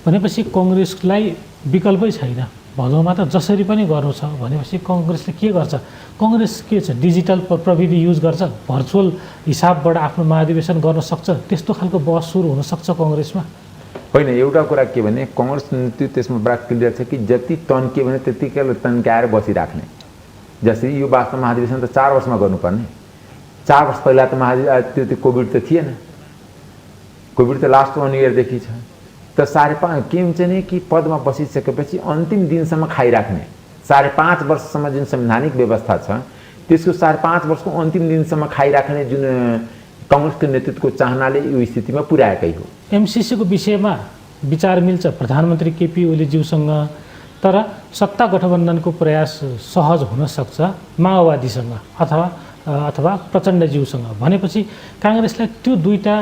भनेपछि कांग्रेसलाई विकल्पै छैन। भदौमा त जसरी पनि गर्नु छ भनेपछि कांग्रेसले के गर्छ? कांग्रेस के छ? डिजिटल प्रविधि युज गर्छ, भर्चुअल हिसाबबाट आफ्नो महाधिवेशन गर्न सक्छ, त्यस्तो खालको बहस सुरु हुन सक्छ कांग्रेसमा। होइन, एउटा कुरा के भने कांग्रेस नीति त्यसमा बडा क्लियर छ कि जति तन्कियो भने त्यतिकै तन्काएर बसिराख्ने। जसरी यो वास्तव महाधिवेशन त 4 वर्षमा गर्नुपर्ने। 4 वर्ष पहिला त त्यो कोभिड त थिएन, कोभिड त लास्ट 1 इयरदेखि छ। त 5.5 के हुन्छ नि कि पदमा बसिसकेपछि अन्तिम दिनसम्म खाइराख्ने। 5.5 वर्षसम्म जुन संवैधानिक व्यवस्था छ त्यसको 5.5 वर्षको अन्तिम दिनसम्म खाइराख्ने जुन कांग्रेसको नेतृत्वको चाहनाले यो स्थितिमा पुर्याएकै हो। एमसीसीको विषयमा विचार मिल्छ प्रधानमन्त्री केपी ओलीज्यूसँग, तर सत्ता गठबन्धनको प्रयास सहज हुन सक्छ माओवादीसँग अथवा प्रचण्डज्यूसँग। भनेपछि कांग्रेसलाई त्यो दुईटा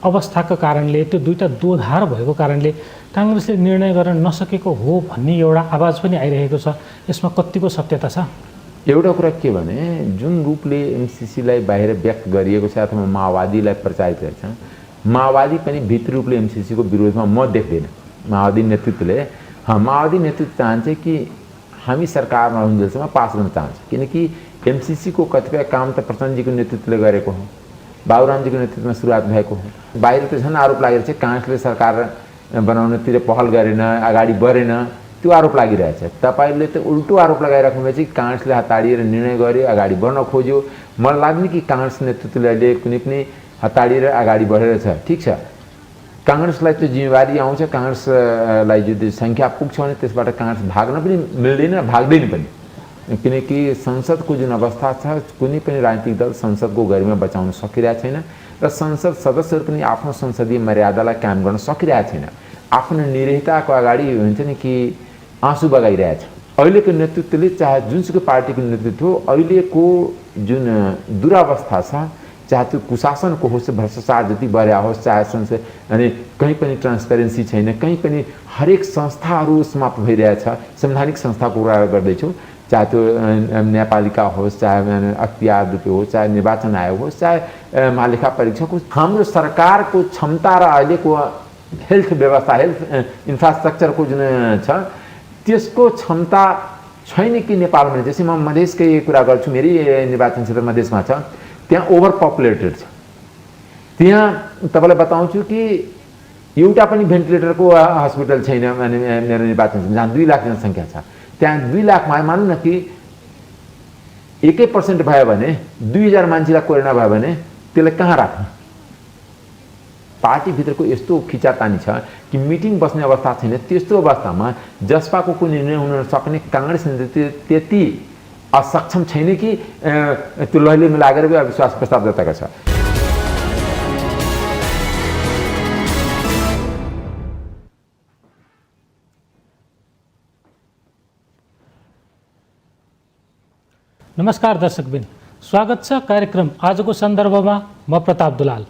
अवस्थाको कारणले, त्यो दुईटा दोधार भएको कारणले कांग्रेसले निर्णय गर्न नसकेको हो भन्ने एउटा आवाज पनि आइरहेको छ। यसमा कतिको सत्यता छ? एउटा कुरा के भने जुन रूपले एमसीसीलाई बाहिर व्यक्त गरिएको छ अथवा माओवादीलाई प्रचारित गर्छ, माओवादी पनि भित्री रूपले एमसीसीको विरोधमा म देख्दैन। माओवादी नेतृत्वले माओवादी नेतृत्व चाहन्छ कि हामी सरकारमा रहन्जेलसम्म पास गर्न चाहन्छ, किनकि एमसीसीको कतिपय काम त प्रचण्डजीको नेतृत्वले गरेको हो, बाबुरामजीको नेतृत्वमा सुरुवात भएको हो। बाहिर त झन् आरोप लागेको छ कांग्रेसले सरकार बनाउनतिर पहल गरेन, अगाडि बढेन, त्यो आरोप लागिरहेछ। तपाईले त उल्टो आरोप लगाइराख्नु भएछ कि कांग्रेसले हताडिएर निर्णय गर्यो, अगाडि बढ्न खोज्यो। मलाई लाग्दैन कि कांग्रेस नेतृत्वले अहिले कुनै पनि हताडिएर अगाडि बढेर छ। ठिक छ, कांग्रेसलाई त्यो जिम्मेवारी आउँछ, कांग्रेसलाई यदि संख्या पुग्छ भने त्यसबाट कांग्रेस भाग्न पनि मिल्दैन, भाग्दैन पनि, किनकि संसदको जुन अवस्था छ कुनै पनि राजनीतिक दल संसदको गरिमा बचाउन सकिरहेको छैन र संसद सदस्यहरू पनि आफ्नो संसदीय मर्यादालाई कायम गर्न सकिरहेको छैन। आफ्नो निरहिताको अगाडि हुन्छ नि कि आँसु बगाइरहेछ। अहिलेको नेतृत्वले चाहे जुनसुकै पार्टीको नेतृत्व हो, अहिलेको जुन दुरावस्था छ, चाहे त्यो कुशासनको होस्, भ्रष्टाचार जति बढ्या होस्, चाहे संसद अनि कहीँ पनि ट्रान्सपेरेन्सी छैन, कहीँ पनि हरेक संस्थाहरू समाप्त भइरहेछ। संवैधानिक संस्थाको कुरा गर्दैछु, चाहे त्यो न्यायपालिका होस्, चाहे अख्तियार दुपे होस्, चाहे निर्वाचन आयोग होस्, चाहे महालेखा परीक्षक होस्। हाम्रो सरकारको क्षमता र अहिलेको हेल्थ व्यवस्था, हेल्थ इन्फ्रास्ट्रक्चरको जुन छ त्यसको क्षमता छैन कि नेपालमा। जस्तै म मधेसकै कुरा गर्छु, मेरै निर्वाचन क्षेत्र मधेसमा छ, त्यहाँ ओभर पपुलेटेड छ। त्यहाँ तपाईँलाई बताउँछु कि एउटा पनि भेन्टिलेटरको हस्पिटल छैन। मेरो निर्वाचन क्षेत्र जहाँ 2 लाख जनसङ्ख्या छ, त्यहाँ 2 लाखमा मानौँ न कि 1% भयो भने 2000 मान्छेलाई कोरोना भयो भने त्यसलाई कहाँ राख्ने? पार्टीभित्रको यस्तो खिचातानी छ कि मिटिङ बस्ने अवस्था छैन। त्यस्तो अवस्थामा जसपाको कुनै निर्णय हुन सक्ने कांग्रेस त्यति असक्षम छैन कि त्यो लैलेमा लागेर अविश्वास प्रस्ताव दर्ता गर्छ। नमस्कार दर्शकबिन, स्वागत छ कार्यक्रम आजको सन्दर्भमा। म प्रताप दुलाल।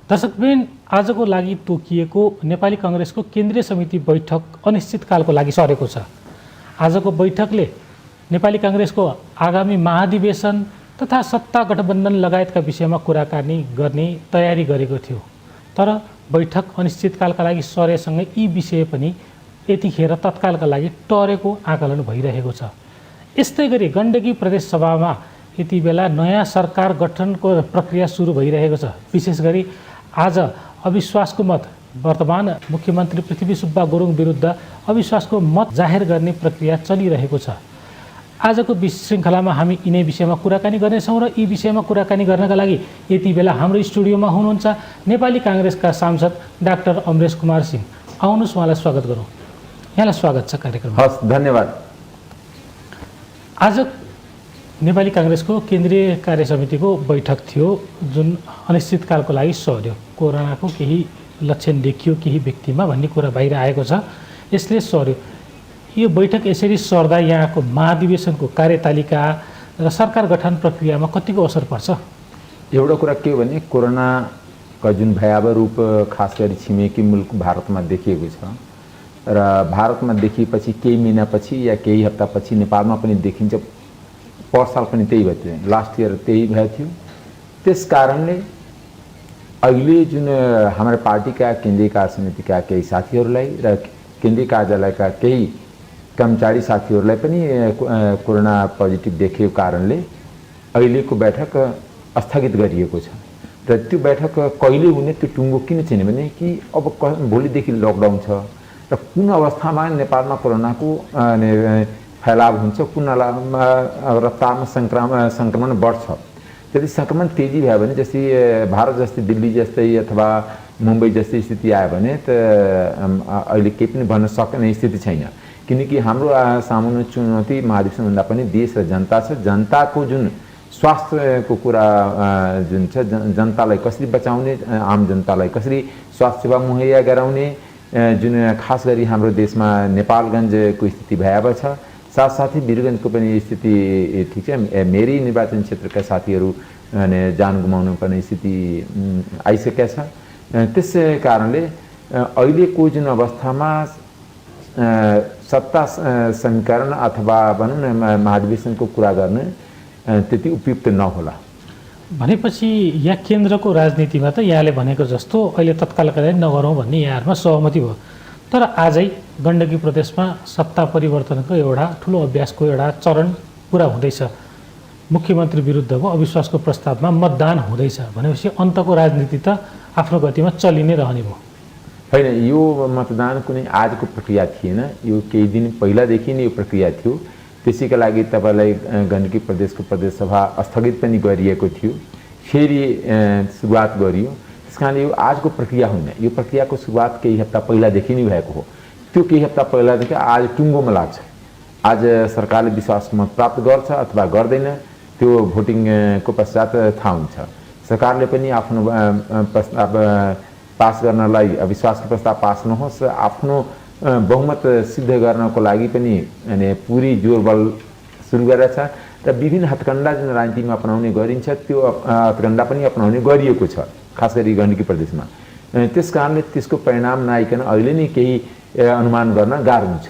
दर्शकबिन, आजको लागि तोकिएको नेपाली कांग्रेसको केन्द्रीय समिति बैठक अनिश्चितकालको लागि सरेको छ। आजको बैठकले नेपाली कांग्रेसको आगामी महाधिवेशन तथा सत्ता गठबन्धन लगायतका विषयमा कुराकानी गर्ने तयारी गरेको थियो, तर बैठक अनिश्चितकालका लागि सरेसँगै यी विषय पनि यतिखेर तत्कालका लागि टरेको आकलन भइरहेको छ। यस्तै गरी गण्डकी प्रदेश सभामा यति बेला नयाँ सरकार गठनको प्रक्रिया सुरु भइरहेको छ। विशेष गरी आज अविश्वासको मत, वर्तमान मुख्यमन्त्री पृथ्वी सुब्बा गुरुङ विरुद्ध अविश्वासको मत जाहेर गर्ने प्रक्रिया चलिरहेको छ। आजको श्रृङ्खलामा हामी यिनै विषयमा कुराकानी गर्नेछौँ र यी विषयमा कुराकानी गर्नका लागि यति बेला हाम्रो स्टुडियोमा हुनुहुन्छ नेपाली कांग्रेसका सांसद डाक्टर अमरेश कुमार सिंह। आउनुहोस्, उहाँलाई स्वागत गरौँ। यहाँलाई स्वागत छ कार्यक्रममा। हस्, धन्यवाद। आज नेपाली कांग्रेसको केन्द्रीय कार्य समितिको बैठक थियो, जुन अनिश्चितकालको लागि सर्यो। कोरोनाको केही लक्षण देखियो केही व्यक्तिमा भन्ने कुरा बाहिर आएको छ, यसले सर्यो। यो बैठक यसरी सर्दा यहाँको महाधिवेशनको कार्यतालिका र सरकार गठन प्रक्रियामा कतिको असर पर्छ? एउटा कुरा के भने कोरोनाका जुन भयावह रूप खास गरी छिमेकी मुल्क भारतमा देखिएको छ र भारतमा देखिएपछि केही महिनापछि या केही हप्तापछि नेपालमा पनि देखिन्छ। पर साल पनि त्यही भयो थियो, लास्ट इयर त्यही भएको थियो। त्यस कारणले अहिले जुन हाम्रो पार्टीका केन्द्रीय कार्य समितिका केही साथीहरूलाई र केन्द्रीय कार्यालयका केही कर्मचारी साथीहरूलाई पनि कोरोना पोजिटिभ देखिएको कारणले अहिलेको बैठक स्थगित गरिएको छ र त्यो बैठक कहिले हुने त्यो टुङ्गो किन छैन भने कि अब भोलिदेखि लकडाउन छ र कुन अवस्थामा नेपालमा कोरोनाको फैलाव हुन्छ, कुन रफ्तारमा सङ्क्रमण बढ्छ। यदि सङ्क्रमण तेजी भयो भने जस्तै भारत जस्तै दिल्ली जस्तै अथवा मुम्बई जस्तै स्थिति आयो भने त अहिले केही पनि भन्न सक्ने स्थिति छैन, किनकि हाम्रो सामुन्ने चुनौती महादेशभन्दा पनि देश र जनता छ। जनताको जुन स्वास्थ्यको कुरा जुन छ, जनतालाई कसरी बचाउने, आम जनतालाई कसरी स्वास्थ्य सेवा मुहैया गराउने, जुन खास गरी हाम्रो देशमा नेपालगञ्जको स्थिति भयावह छ, साथसाथै वीरगञ्जको पनि स्थिति ठिक छ। मेरै निर्वाचन क्षेत्रका साथीहरू जान गुमाउनु पर्ने स्थिति आइसकेका छ। त्यसै कारणले अहिलेको जुन अवस्थामा सत्ता समीकरण अथवा भनौँ न महाधिवेशनको कुरा गर्ने त्यति उपयुक्त नहोला। भनेपछि यहाँ केन्द्रको राजनीतिमा त यहाँले भनेको जस्तो अहिले तत्कालका लागि नगरौँ भन्ने यहाँहरूमा सहमति भयो, तर आजै गण्डकी प्रदेशमा सत्ता परिवर्तनको एउटा ठुलो अभ्यासको एउटा चरण पुरा हुँदैछ। मुख्यमन्त्री विरुद्धको अविश्वासको प्रस्तावमा मतदान हुँदैछ भनेपछि अन्तको राजनीति त आफ्नो गतिमा चलि नै रहने भयो। होइन, यो मतदान कुनै आजको प्रक्रिया थिएन, यो केही दिन पहिलादेखि नै यो प्रक्रिया थियो। त्यसैका लागि तपाईँलाई गण्डकी प्रदेशको प्रदेशसभा स्थगित पनि गरिएको थियो, फेरि सुरुवात गरियो। त्यस कारणले यो आजको प्रक्रिया होइन, यो प्रक्रियाको सुरुवात केही हप्ता पहिलादेखि नै भएको हो। त्यो केही हप्ता पहिलादेखि आज टुङ्गोमा लाग्छ। आज सरकारले विश्वासको मत प्राप्त गर्छ अथवा गर्दैन त्यो भोटिङको पश्चात थाहा हुन्छ। सरकारले पनि आफ्नो प्रस्ताव पास गर्नलाई, विश्वासको प्रस्ताव पास नहोस्, आफ्नो बहुमत सिद्ध गर्नको लागि पनि पुरी जोर बल सुरु गरेको छ र विभिन्न हत्कण्डा जुन राजनीतिमा अपनाउने गरिन्छ त्यो हत्कण्डा पनि अपनाउने गरिएको छ, खास गरी गण्डकी प्रदेशमा। त्यस कारणले त्यसको परिणाम नआइकन अहिले नै केही अनुमान गर्न गाह्रो हुन्छ।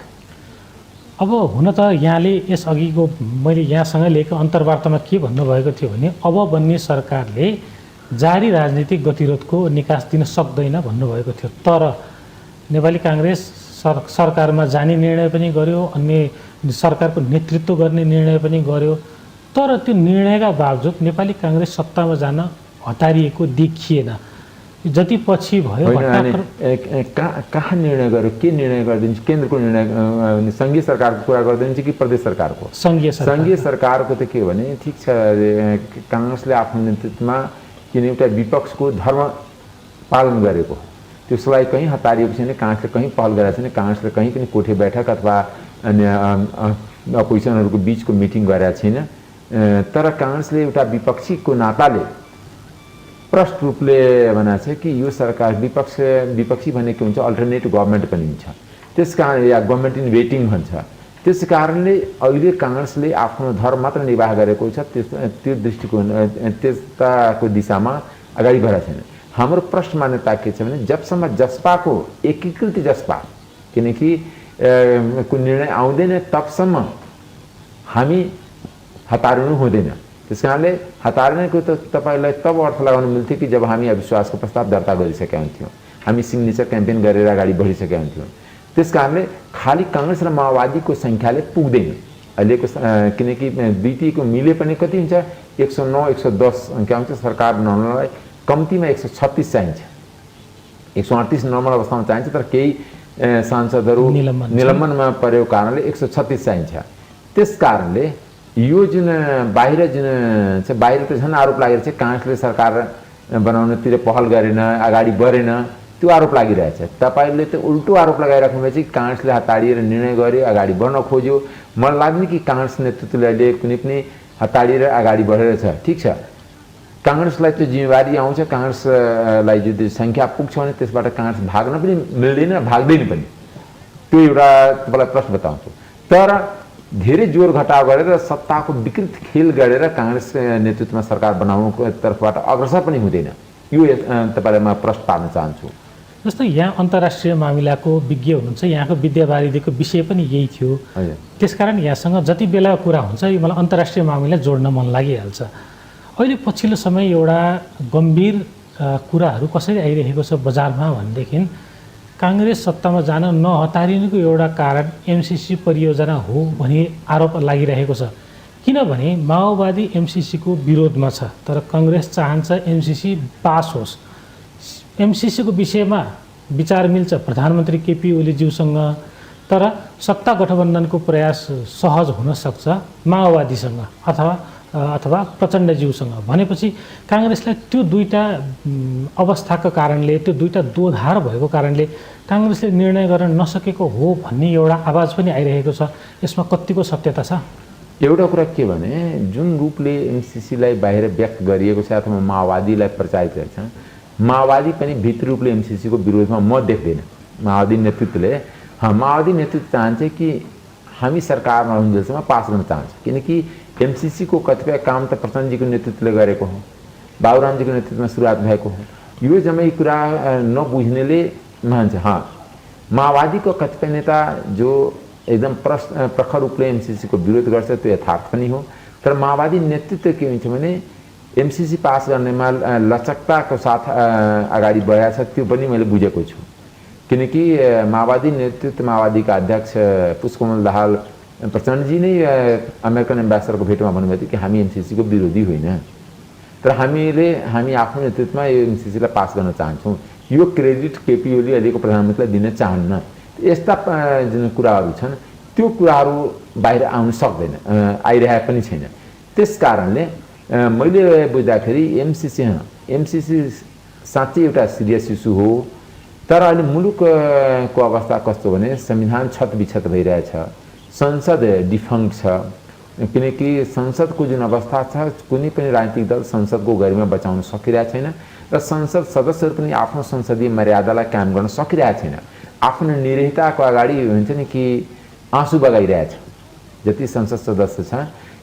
अब हुन त यहाँले यसअघिको मैले यहाँसँग लिएको अन्तर्वार्तामा के भन्नुभएको थियो भने अब बन्ने सरकारले जारी राजनीतिक गतिरोधको निकास दिन सक्दैन भन्नुभएको थियो, तर नेपाली काङ्ग्रेस सरकारमा जाने निर्णय पनि गर्यो, अन्य सरकारको नेतृत्व गर्ने निर्णय पनि गर्यो, तर त्यो निर्णयका बावजुद नेपाली काङ्ग्रेस सत्तामा जान हतारिएको देखिएन। जति पछि भयो कहाँ निर्णय गर्यो, के निर्णय गरिदिन्छ, केन्द्रको निर्णय, सङ्घीय सरकारको कुरा गरिदिन्छ कि प्रदेश सरकारको? सङ्घीय सरकारको त के हो भने ठिक छ, काङ्ग्रेसले आफ्नो नेतृत्वमा किन एउटा विपक्षको धर्म पालन गरेको, त्यसलाई कहीँ हतारिएको छैन, काङ्ग्रेसले कहीँ पहल गरेको छैन, काङ्ग्रेसले कहीँ पनि कोठे बैठक अथवा अन्य अपोजिसनहरूको बिचको मिटिङ गरेको छैन। तर काङ्ग्रेसले एउटा विपक्षीको नाताले प्रष्ट रूपले भनेको छ कि यो सरकार विपक्षी भनेको हुन्छ अल्टरनेटिभ गभर्मेन्ट पनि हुन्छ, त्यस कारण या गभर्मेन्ट इन वेटिङ भन्छ। त्यस कारणले अहिले काङ्ग्रेसले आफ्नो धर्म मात्र निर्वाह गरेको छ, त्यो दृष्टिकोण त्यस्ताको दिशामा अगाडि बढेको छैन। हाम्रो प्रश्न मान्यता के छ भने जबसम्म जसपाको एकीकृत जसपा किनकि कुनै निर्णय आउँदैन तबसम्म हामी हतारिनु हुँदैन। त्यस कारणले हतार्नेको त तपाईँलाई तब अर्थ लगाउन मिल्थ्यो कि जब हामी अविश्वासको प्रस्ताव दर्ता गरिसकेका हुन्थ्यौँ, हामी सिग्नेचर क्याम्पेन गरेर अगाडि बढिसकेका हुन्थ्यौँ। त्यस कारणले खालि काङ्ग्रेस र माओवादीको सङ्ख्याले पुग्दैन अहिलेको, किनकि दुईटीको मिले पनि कति हुन्छ 109 110 सङ्ख्या हुन्छ। सरकार बनाउनलाई कम्तीमा 136 चाहिन्छ, 138 नर्मल अवस्थामा चाहिन्छ, तर केही सांसदहरू निलम्बनमा परेको कारणले 136 चाहिन्छ। त्यस कारणले यो जुन बाहिर छ, बाहिर त झन् आरोप लागेको छ काङ्ग्रेसले सरकार बनाउनतिर पहल गरेन, अगाडि बढेन, त्यो आरोप लागिरहेछ। तपाईँले त उल्टो आरोप लगाइराख्नु भएको छ कि काङ्ग्रेसले हतारिएर निर्णय गर्यो, अगाडि बढ्न खोज्यो। मलाई लाग्ने कि काङ्ग्रेस नेतृत्वले अहिले कुनै पनि हतारिएर अगाडि बढेर छ। ठिक छ, काङ्ग्रेसलाई त्यो जिम्मेवारी आउँछ, काङ्ग्रेसलाई यदि सङ्ख्या पुग्छ भने त्यसबाट काङ्ग्रेस भाग्न पनि मिल्दैन, भाग्दैन पनि, त्यो एउटा तपाईँलाई प्रश्न बताउँछु। तर धेरै जोर घटाव गरेर सत्ताको विकृत खेल गरेर काङ्ग्रेस नेतृत्वमा सरकार बनाउनुको तर्फबाट अग्रसर पनि हुँदैन, यो तपाईँलाई म प्रश्न पार्न चाहन्छु। जस्तो यहाँ अन्तर्राष्ट्रिय मामिलाको विज्ञ हुनुहुन्छ, यहाँको विद्यावारिधीको विषय पनि यही थियो, त्यसकारण यहाँसँग जति बेला कुरा हुन्छ यो मलाई अन्तर्राष्ट्रिय मामिला जोड्न मन लागिहाल्छ। अहिले पछिल्लो समय एउटा गम्भीर कुराहरू कसरी आइरहेको छ बजारमा भनेदेखि काङ्ग्रेस सत्तामा जान नहतारिनुको एउटा कारण एमसिसी परियोजना हो भन्ने आरोप लागिरहेको छ। किनभने माओवादी एमसिसीको विरोधमा छ, तर काङ्ग्रेस चाहन्छ एमसिसी पास होस्। एमसिसीको विषयमा विचार मिल्छ प्रधानमन्त्री केपी ओलीज्यूसँग, तर सत्ता गठबन्धनको प्रयास सहज हुन सक्छ माओवादीसँग अथवा प्रचण्डज्यूसँग। भनेपछि काङ्ग्रेसलाई त्यो दुईटा अवस्थाको कारणले, त्यो दुईटा दोधार भएको कारणले काङ्ग्रेसले निर्णय गर्न नसकेको हो भन्ने एउटा आवाज पनि आइरहेको छ। यसमा कतिको सत्यता छ? एउटा कुरा के भने, जुन रूपले एमसिसीलाई बाहिर व्यक्त गरिएको छ अथवा माओवादीलाई प्रचारित छ, माओवादी पनि भित्री रूपले एमसिसीको विरोधमा म देख्दैन। माओवादी नेतृत्वले माओवादी नेतृत्व चाहन्छ कि हामी सरकारमा हुन्जेलसम्म पास गर्न चाहन्छ, किनकि एमसिसीको कतिपय काम त प्रचण्डजीको नेतृत्वले गरेको हो, बाबुरामजीको नेतृत्वमा सुरुवात भएको हो। यो जम्मै कुरा नबुझ्नेले भन्छ माओवादीको कतिपय नेता जो एकदम प्रखर रूपले एमसिसीको विरोध गर्छ, त्यो यथार्थ पनि हो। तर माओवादी नेतृत्व के हुन्छ भने एमसिसी पास गर्नेमा लचकताको साथ अगाडि बढाएको छ, त्यो पनि मैले बुझेको छु। किनकि माओवादी नेतृत्व, माओवादीका अध्यक्ष पुष्पकमल दाहाल प्रचण्डजी नै अमेरिकन एम्बेसडरको भेटमा भन्नुभएको थियो कि हामी एमसिसीको विरोधी होइन, तर हामी आफ्नो नेतृत्वमा यो एमसिसीलाई पास गर्न चाहन्छौँ। यो क्रेडिट केपी ओली अहिलेको प्रधानमन्त्रीलाई दिन चाहन्न। यस्ता जुन कुराहरू छन् त्यो कुराहरू बाहिर आउन सक्दैन, आइरहेको पनि छैन। त्यस कारणले मैले बुझ्दाखेरि एमसिसी साँच्चै एउटा सिरियस इस्यु हो। तर अहिले मुलुकको अवस्था कस्तो भने संविधान छतबिछत भइरहेछ, संसद डिफङ्क्ट छ, किनकि संसदको जुन अवस्था छ कुनै पनि राजनीतिक दल संसदको गरिमा बचाउन सकिरहेको छैन र संसद सदस्यहरू पनि आफ्नो संसदीय मर्यादालाई कायम गर्न सकिरहेको छैन। आफ्नो निरहिताको अगाडि हुन्छ नि कि आँसु बगाइरहेछ जति संसद सदस्य छ,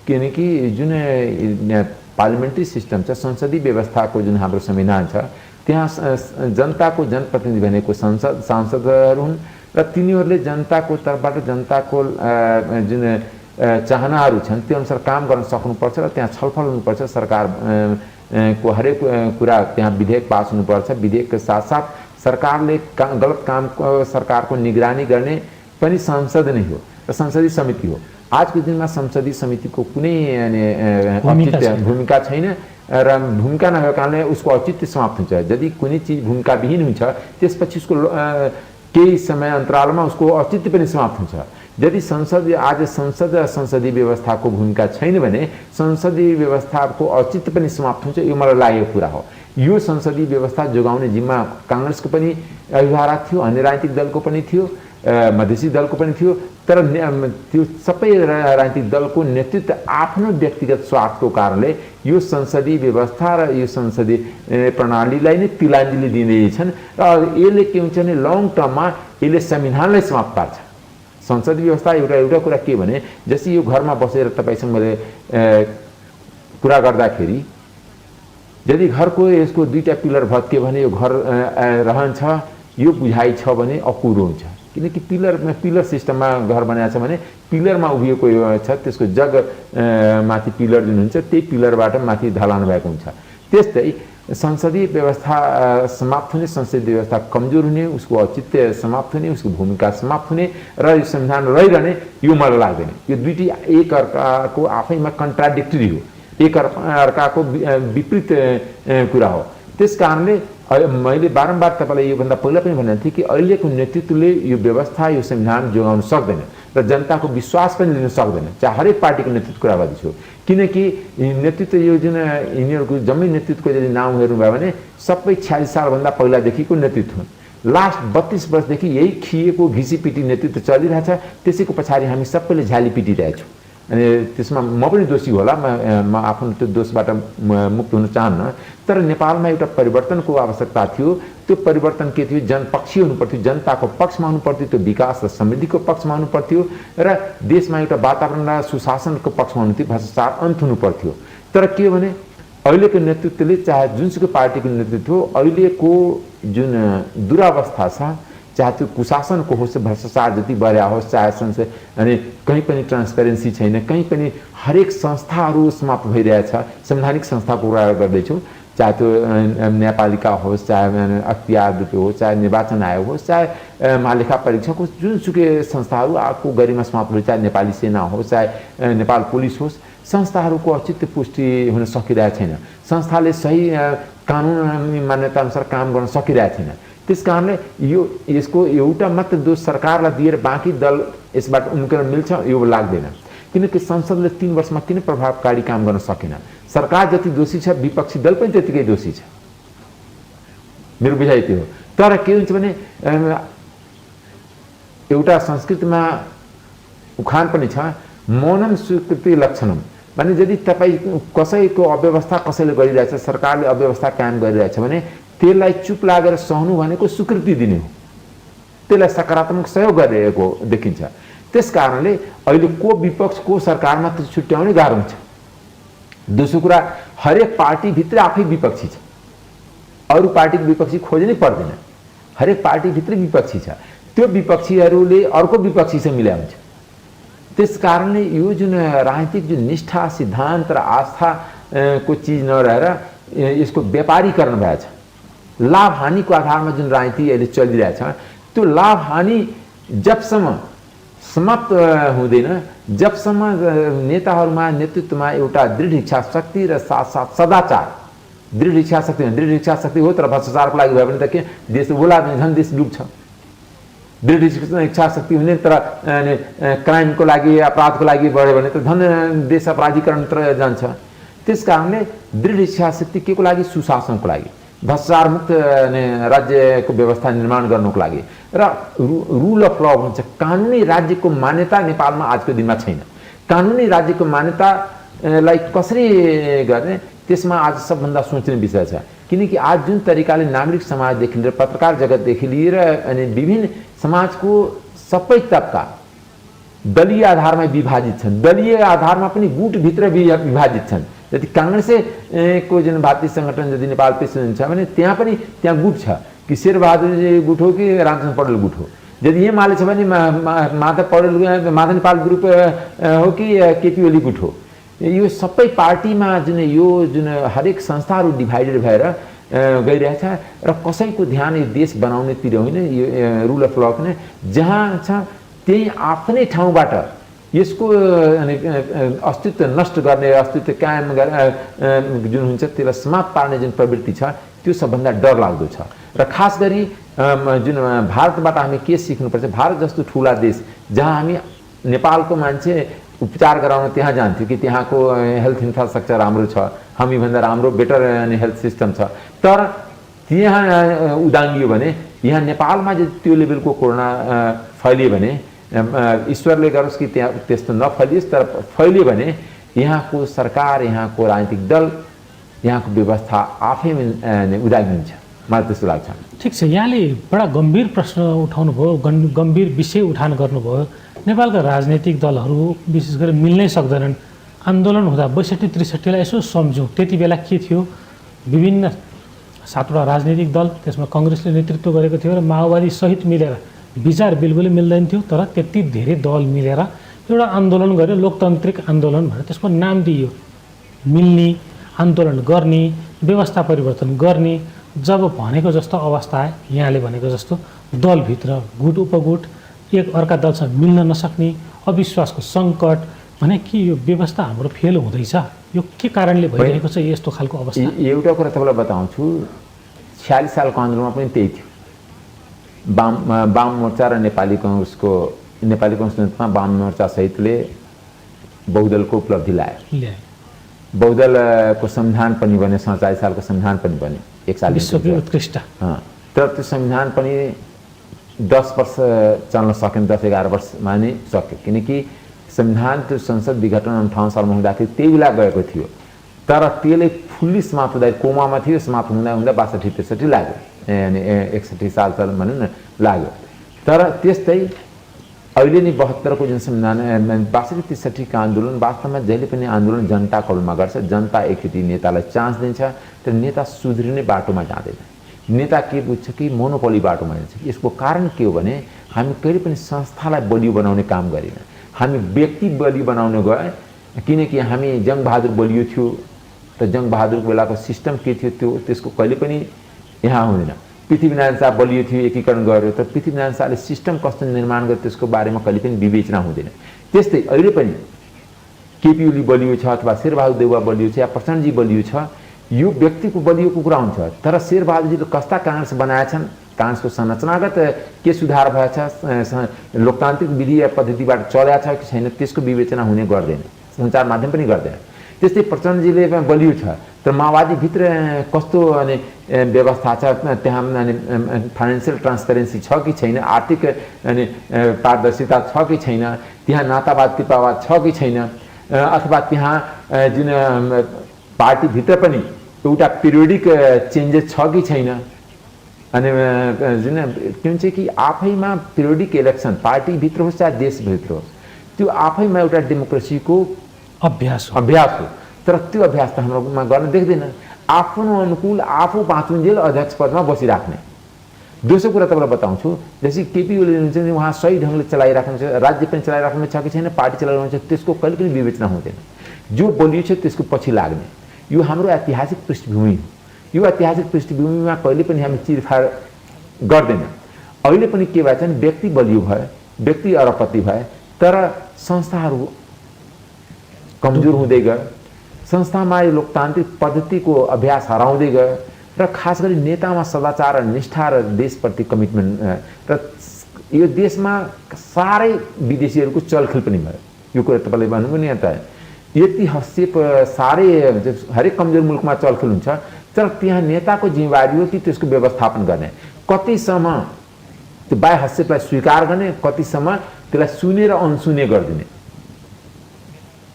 किनकि जुन पार्लिमेन्ट्री सिस्टम छ, संसदीय व्यवस्थाको जुन हाम्रो संविधान छ, त्यहाँ जनताको जनप्रतिनिधि भनेको सांसदहरू हुन् र तिनीहरूले जनताको तर्फबाट जनताको जुन चाहनाहरू छन् त्यो अनुसार काम गर्न सक्नुपर्छ र त्यहाँ छलफल हुनुपर्छ। सरकारको हरेक कुरा त्यहाँ विधेयक पास हुनुपर्छ। विधेयकको साथसाथ सरकारले गलत कामको सरकारको निगरानी गर्ने पनि संसद नै हो र संसदीय समिति हो। आजको दिनमा संसदीय समितिको कुनै भूमिका छैन र भूमिका नभएको कारणले उसको औचित्य समाप्त हुन्छ। यदि कुनै चिज भूमिकाविहीन हुन्छ त्यसपछि उसको केही समय अन्तरालमा उसको औचित्य पनि समाप्त हुन्छ। यदि संसदीय व्यवस्थाको भूमिका छैन भने संसदीय व्यवस्थाको औचित्य पनि समाप्त हुन्छ। यो मलाई लागेको कुरा हो। यो संसदीय व्यवस्था जोगाउने जिम्मा काङ्ग्रेसको पनि अभिभावक थियो, अन्य राजनीतिक दलको पनि थियो, मधेसी दलको पनि थियो। तर त्यो सबै राजनीतिक दलको नेतृत्व आफ्नो व्यक्तिगत स्वार्थको कारणले यो संसदीय व्यवस्था र यो संसदीय प्रणालीलाई नै तिलाञ्जली दिँदैछन् र यसले के हुन्छ भने लङ टर्ममा यसले संविधानलाई समाप्त पार्छ। संसदीय व्यवस्था एउटा कुरा के भने, जस्तै यो घरमा बसेर तपाईँसँग मैले कुरा गर्दाखेरि यदि घरको यसको दुईटा पिलर भत्कियो भने यो घर रहन्छ, यो बुझाइ छ भने अपुरो हुन्छ। किनकि पिलर सिस्टममा घर बनाएको छ भने पिलरमा उभिएको छ, त्यसको जग माथि पिलर जुन हुन्छ त्यही पिलरबाट माथि ढलान भएको हुन्छ। त्यस्तै संसदीय व्यवस्था समाप्त हुने, संसदीय व्यवस्था कमजोर हुने, उसको औचित्य समाप्त हुने, उसको भूमिका समाप्त हुने र यो संविधान रहिरहने, यो मलाई लाग्दैन। यो दुईटी एक अर्काको आफैमा कन्ट्राडिक्टरी हो, एक अर्काको विपरीत कुरा हो। त्यस कारणले मैले बारम्बार तपाईँलाई योभन्दा पहिला पनि भनेको थिएँ कि अहिलेको नेतृत्वले यो व्यवस्था, यो संविधान जोगाउन सक्दैन र जनताको विश्वास पनि लिन सक्दैन। चाहे हरेक पार्टीको नेतृत्व कुरा गर्दैछु, किनकि नेतृत्व यो जुन यिनीहरूको जम्मै नेतृत्वको यदि नाम हेर्नुभयो भने सबै 46 सालभन्दा पहिलादेखिको नेतृत्व, लास्ट 32 वर्षदेखि यही खिएको घिसीपिटी नेतृत्व चलिरहेछ। त्यसैको पछाडि हामी सबैले झ्याली पिटिरहेछौँ। अनि त्यसमा म पनि दोषी होला, म आफ्नो त्यो दोषबाट मुक्त हुन चाहन्न। तर नेपालमा एउटा परिवर्तनको आवश्यकता थियो। त्यो परिवर्तन के थियो? जनपक्षी हुनुपर्थ्यो, जनताको पक्षमा हुनुपर्थ्यो, त्यो विकास र समृद्धिको पक्षमा हुनुपर्थ्यो र देशमा एउटा वातावरण र सुशासनको पक्षमा हुनुहुन्थ्यो, भ्रष्टाचार अन्त हुनुपर्थ्यो। तर के भने अहिलेको नेतृत्वले, चाहे जुनसुकै पार्टीको नेतृत्व हो, अहिलेको जुन दुरावस्था छ, चाहे त्यो कुशासनको होस्, भ्रष्टाचार जति बढ्या होस्, चाहे संसद अनि कहीँ पनि ट्रान्सपेरेन्सी छैन, कहीँ पनि हरेक संस्थाहरू समाप्त भइरहेछ। संवैधानिक संस्थाको कुरा गर्दैछु चाहे त्यो न्यायपालिका होस्, चाहे अख्तियार दुपे होस्, चाहे निर्वाचन आयोग होस्, चाहे महालेखा परीक्षक होस्, जुनसुकै संस्थाहरू आफू गरिमा समाप्त हो, चाहे नेपाली सेना होस्, चाहे नेपाल पुलिस होस्, संस्थाहरूको औचित्य पुष्टि हुन सकिरहेको छैन। संस्थाले सही कानुनी मान्यता अनुसार काम गर्न सकिरहेको छैन। त्यस कारणले यसको एउटा मात्र दोष सरकारलाई दिएर बाँकी दल यसबाट उम्केर मिल्छ यो लाग्दैन। किनकि संसदले 3 वर्षमा किन प्रभावकारी काम गर्न सकेन? सरकार जति दोषी छ विपक्षी दल पनि त्यतिकै दोषी छ, मेरो बुझाइ त्यो हो। तर के हुन्छ भने एउटा संस्कृतिमा उखान पनि छ, मौनम स्वीकृति लक्षणम, माने यदि तपाईँ कसैको अव्यवस्था कसैले गरिरहेछ, सरकारले अव्यवस्था कायम गरिरहेछ भने त्यसलाई चुप लागेर सहनु भनेको स्वीकृति दिने हो, त्यसलाई सकारात्मक सहयोग गरिरहेको देखिन्छ। त्यस कारणले अहिले को विपक्ष को सरकारमा त छुट्याउने गाह्रो हुन्छ। दोस्रो कुरा, हरेक पार्टीभित्र आफै विपक्षी छ, अरू पार्टीको विपक्षी खोज्नै पर्दैन, हरेक पार्टीभित्र विपक्षी छ, त्यो विपक्षीहरूले अर्को विपक्षीसँग मिलाएको हुन्छ। त्यस कारणले यो जुन राजनीतिक जुन निष्ठा, सिद्धान्त र आस्था को चिज नरहेर यसको व्यापारीकरण भएको छ। लाभ हानिको आधारमा जुन राजनीति अहिले चलिरहेछ, त्यो लाभ हानि जबसम्म समाप्त हुँदैन, जबसम्म नेताहरूमा नेतृत्वमा एउटा दृढ इच्छा शक्ति र साथसाथ सदाचार, दृढ इच्छा शक्ति हो तर भ्रष्टाचारको लागि भयो भने त के देश बोला भने झन् देश डुब्छ। दृढ इच्छा शक्ति हुने तर क्राइमको लागि, अपराधको लागि बढ्यो भने त झन् देश अपराधीकरणतिर जान्छ। त्यस कारणले दृढ इच्छा शक्ति के को लागि? सुशासनको लागि, भ्रष्टाचार मुक्त राज्यको व्यवस्था निर्माण गर्नुको लागि र रुल अफ ल भन्छ। कानुनी राज्यको मान्यता नेपालमा आजको दिनमा छैन। कानुनी राज्यको मान्यतालाई कसरी गर्ने त्यसमा आज सबभन्दा सोच्ने विषय छ। किनकि आज जुन तरिकाले नागरिक समाजदेखि लिएर पत्रकार जगतदेखि लिएर अनि विभिन्न समाजको सबै तबका दलीय आधारमा विभाजित छन्, दलीय आधारमा पनि गुटभित्र विभाजित छन्। यदि काङ्ग्रेसको जुन भारतीय सङ्गठन यदि नेपाल प्रेसिडेन्ट छ भने त्यहाँ पनि त्यहाँ गुट छ कि शेरबहादुर गुट हो कि रामचन्द्र पौडेल गुट हो। यदि एमाले छ भने माधव नेपाल ग्रुप हो कि केपी ओली गुट हो। यो सबै पार्टीमा जुन हरेक संस्थाहरू डिभाइडेड भएर गइरहेछ र कसैको ध्यान यो देश बनाउनेतिर होइन, यो रुल अफ ल पनि जहाँ छ त्यही आफ्नै ठाउँबाट यसको अस्तित्व नष्ट गर्ने, अस्तित्व कायम जुन हुन्छ त्यसलाई समाप्त पार्ने जुन प्रवृत्ति छ त्यो सबभन्दा डरलाग्दो छ। र खास गरी जुन भारतबाट हामी के सिक्नुपर्छ, भारत जस्तो ठुला देश जहाँ हामी नेपालको मान्छे उपचार गराउन त्यहाँ जान्थ्यो कि त्यहाँको हेल्थ इन्फ्रास्ट्रक्चर राम्रो छ, हामीभन्दा राम्रो बेटर हेल्थ सिस्टम छ, तर त्यहाँ उदाङ्गियो भने यहाँ नेपालमा यदि त्यो लेभलको कोरोना फैलियो भने ईश्वरले गरोस् कि त्यहाँ त्यस्तो नफैलियोस्, तर फैलियो भने यहाँको सरकार, यहाँको राजनीतिक दल, यहाँको व्यवस्था आफैमा उदागिन्छ, मलाई त्यस्तो लाग्छ। ठिक छ, यहाँले बडा गम्भीर प्रश्न उठाउनु भयो, गम्भीर विषय उठान गर्नुभयो। नेपालका राजनैतिक दलहरू विशेष गरी मिल्नै सक्दैनन्। आन्दोलन हुँदा 62-63लाई यसो सम्झौँ, त्यति बेला के थियो? विभिन्न 7वटा राजनैतिक दल, त्यसमा कङ्ग्रेसले नेतृत्व गरेको थियो र माओवादी सहित मिलेर विचार बिल्कुलै मिल्दैन थियो, तर त्यति धेरै दल मिलेर एउटा आन्दोलन गर्यो, लोकतान्त्रिक आन्दोलन भनेर त्यसको नाम दिइयो। मिल्ने, आन्दोलन गर्ने, व्यवस्था परिवर्तन गर्ने। जब भनेको जस्तो अवस्था आयो, यहाँले भनेको जस्तो दलभित्र गुट उपगुट, एक अर्का दलसँग मिल्न नसक्ने, अविश्वासको सङ्कट, भने कि यो व्यवस्था हाम्रो फेल हुँदैछ, यो के कारणले भइरहेको छ यस्तो खालको अवस्था? एउटा कुरा तपाईँलाई बताउँछु, 46 सालको आन्दोलनमा पनि त्यही थियो। वाम मोर्चा र नेपाली काङ्ग्रेसको नेतृत्वमा वाम मोर्चा सहितले बहुदलको उपलब्धि ल्यायो। बहुदलको संविधान पनि बन्यो, 47 सालको संविधान पनि बन्यो, 1 साल विश्वकै उत्कृष्ट। तर त्यो संविधान पनि 10 वर्ष चल्न सकेन, 10-11 वर्षमा नै सक्यो। किनकि संविधान त्यो संसद विघटन 58 सालमा हुँदाखेरि त्यही बेला गएको थियो, तर त्यसले फुल्ली समाप्त हुँदा कोमामा थियो, समाप्त हुँदा 62-63 लाग्यो, अनि 61 साल भनौँ न लाग्यो। तर त्यस्तै अहिले नै 72 को जुन संविधान 62-63 का आन्दोलन वास्तवमा जहिले पनि आन्दोलन जनताको हलमा गर्छ। जनता एकचोटि नेतालाई चान्स दिन्छ, तर नेता सुध्रिने बाटोमा जाँदैन। नेता के बुझ्छ कि मोनोपोली बाटोमा जान्छ। यसको कारण के हो भने हामी कहिले पनि संस्थालाई बलियो बनाउने काम गरेन, हामी व्यक्ति बलियो बनाउन गए। किनकि हामी जङ्गबहादुर बलियो थियो, र जङ्गबहादुरको बेलाको सिस्टम के थियो त्यसको कहिले पनि यहाँ हुँदैन। पृथ्वीनारायण शाह बलियो थियो, एकीकरण गर्यो, तर पृथ्वीनारायण शाहले सिस्टम कस्तो निर्माण गर्यो त्यसको बारेमा कहिले पनि विवेचना हुँदैन। त्यस्तै अहिले पनि केपी ओली बलियो छ अथवा शेरबहादुर देउवा बलियो छ या प्रचण्डजी बलियो छ, यो व्यक्तिको बलियोको कुरा हुन्छ, तर शेरबहादुरजीले कस्ता काङ्ग्रेस बनाएछन्, काङ्ग्रेसको संरचनागत के सुधार भएछ, लोकतान्त्रिक विधि या पद्धतिबाट चलेको छ कि छैन त्यसको विवेचना हुने गर्दैन, सञ्चार माध्यम पनि गर्दैन। त्यस्तै प्रचण्डजीले बलियो छ, तर माओवादीभित्र कस्तो अनि व्यवस्था छ, त्यहाँ अनि फाइनेन्सियल ट्रान्सपेरेन्सी छ कि छैन, आर्थिक अनि पारदर्शिता छ कि छैन, त्यहाँ नातावाद कृपावाद छ कि छैन, अथवा त्यहाँ जुन पार्टीभित्र पनि एउटा पिरियडिक चेन्जेस छ कि छैन। अनि जुन के हुन्छ कि आफैमा पिरियडिक इलेक्सन पार्टीभित्र होस् चाहे देशभित्र होस्, त्यो आफैमा एउटा डेमोक्रेसीको अभ्यास हो, तर त्यो अभ्यास त हाम्रोमा गर्न देख्दैन। आफ्नो अनुकूल आफू बाँचुन्जेल अध्यक्ष पदमा बसिराख्ने। दोस्रो कुरा तपाईँलाई बताउँछु, जस्तै केपी ओली हुनुहुन्छ उहाँ सही ढङ्गले चलाइराख्नुहुन्छ, राज्य पनि चलाइराख्नु छ कि छैन, पार्टी चलाइरहनुहुन्छ, त्यसको कहिले पनि विवेचना हुँदैन। जो बलियो छ त्यसको पछि लाग्ने, यो हाम्रो ऐतिहासिक पृष्ठभूमि हो। यो ऐतिहासिक पृष्ठभूमिमा कहिले पनि हामी चिरफार गर्दैन। अहिले पनि के भएछ भने व्यक्ति बलियो भए, व्यक्ति अरबपति भए, तर संस्थाहरू कमजोर हुँदै गयो, संस्थामा यो लोकतान्त्रिक पद्धतिको अभ्यास हराउँदै गयो, र खास गरी नेतामा सदाचार र निष्ठा र देशप्रति कमिटमेन्ट र यो देशमा सारै विदेशीहरूको चलखेल पनि भयो। यो कुरा तपाईँले भन्नुभयो नि, त यति हस्तक्षेप सारै हरेक कमजोर मुलुकमा चलखेल हुन्छ, तर त्यहाँ नेताको जिम्मेवारी हो कि त्यसको व्यवस्थापन गर्ने, कतिसम्म त्यो बाह्य हस्तक्षेपलाई स्वीकार गर्ने, कतिसम्म त्यसलाई सुनेर अनसुने गरिदिने।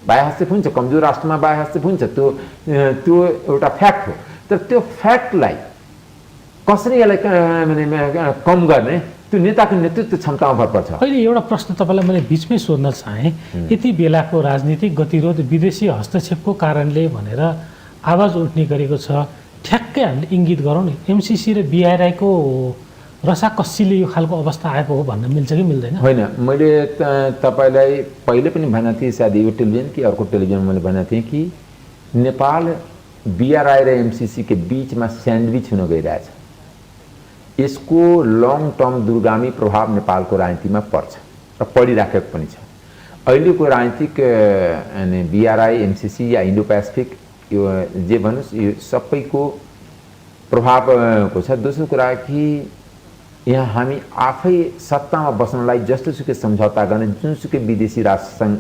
बाह्य हस्तक्षेप हुन्छ, कमजोर राष्ट्रमा बाह्य हस्तक्षेप हुन्छ, त्यो एउटा फ्याक्ट हो, तर त्यो फ्याक्टलाई कसरी यसलाई कम गर्ने त्यो नेताको नेतृत्व क्षमतामा भर पर्छ। अहिले एउटा प्रश्न तपाईँलाई मैले बिचमै सोध्न चाहेँ, यति बेलाको राजनीतिक गतिरोध विदेशी हस्तक्षेपको कारणले भनेर आवाज उठ्ने गरेको छ, ठ्याक्कै हामीले इङ्गित गरौँ नि, एमसिसी र बिआरआईको रसाकसीले यो खालको अवस्था आएको हो भन्न मिल्छ कि मिल्दैन? होइन, मैले तपाईँलाई पहिले पनि भनेको थिएँ, सायद यो टेलिभिजन कि अर्को टेलिभिजनमा मैले भनेको थिएँ कि नेपाल बिआरआई र एमसिसी के बीचमा स्यान्डविच हुन गइरहेछ। यसको लङ टर्म दूरगामी प्रभाव नेपालको राजनीतिमा पर्छ र पडिराखेको पनि छ। अहिलेको राजनीतिक बिआरआई एमसिसी या इन्डो पेसिफिक यो जे भन्नुहोस् यो सबैको प्रभावको छ। दोस्रो कुरा कि यहाँ हामी आफै सत्तामा बस्नलाई जस्तोसुकै सम्झौता गर्ने, जुनसुकै विदेशी राष्ट्रसँग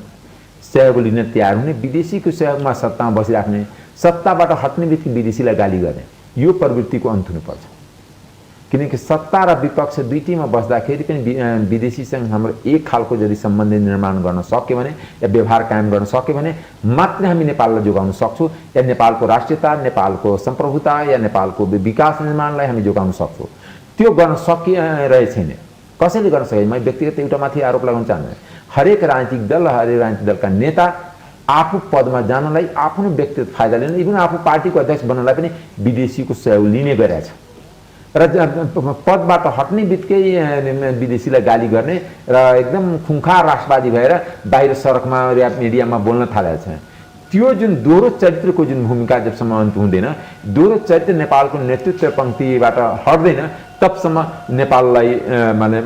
सहयोग लिन तयार हुने, विदेशीको सहयोगमा सत्तामा बसिराख्ने, सत्ताबाट हट्ने बित्तिकै विदेशीलाई गाली गर्ने, यो प्रवृत्तिको अन्त हुनुपर्छ। किनकि सत्ता र विपक्ष दुईटैमा बस्दाखेरि पनि विदेशीसँग हाम्रो एक खालको यदि सम्बन्ध निर्माण गर्न सक्यो भने या व्यवहार कायम गर्न सक्यो भने मात्र हामी नेपाललाई जोगाउन सक्छौँ, या नेपालको राष्ट्रियता, नेपालको सम्प्रभुता या नेपालको विकास निर्माणलाई हामी जोगाउन सक्छौँ। त्यो गर्न सकिरहेको छैन। कसैले गर्न सकेन। मैले व्यक्तिगत एउटा माथि आरोप लगाउन चाहन्छु, हरेक राजनीतिक दल र हरेक राजनीतिक दलका नेता आफू पदमा जानलाई आफ्नो व्यक्तिगत फाइदा लिन, इभन आफू पार्टीको अध्यक्ष बन्नलाई पनि विदेशीको सहयोग लिने गरेछ र पदबाट हट्ने बित्तिकै विदेशीलाई गाली गर्ने र एकदम खुङ्खार राष्ट्रवादी भएर बाहिर सडकमा या मिडियामा बोल्न थालेको छ। त्यो जुन दोहोरो चरित्रको जुन भूमिका जबसम्म अन्त हुँदैन, दोहोरो चरित्र नेपालको नेतृत्व पङ्क्तिबाट हट्दैन, तबसम्म नेपाललाई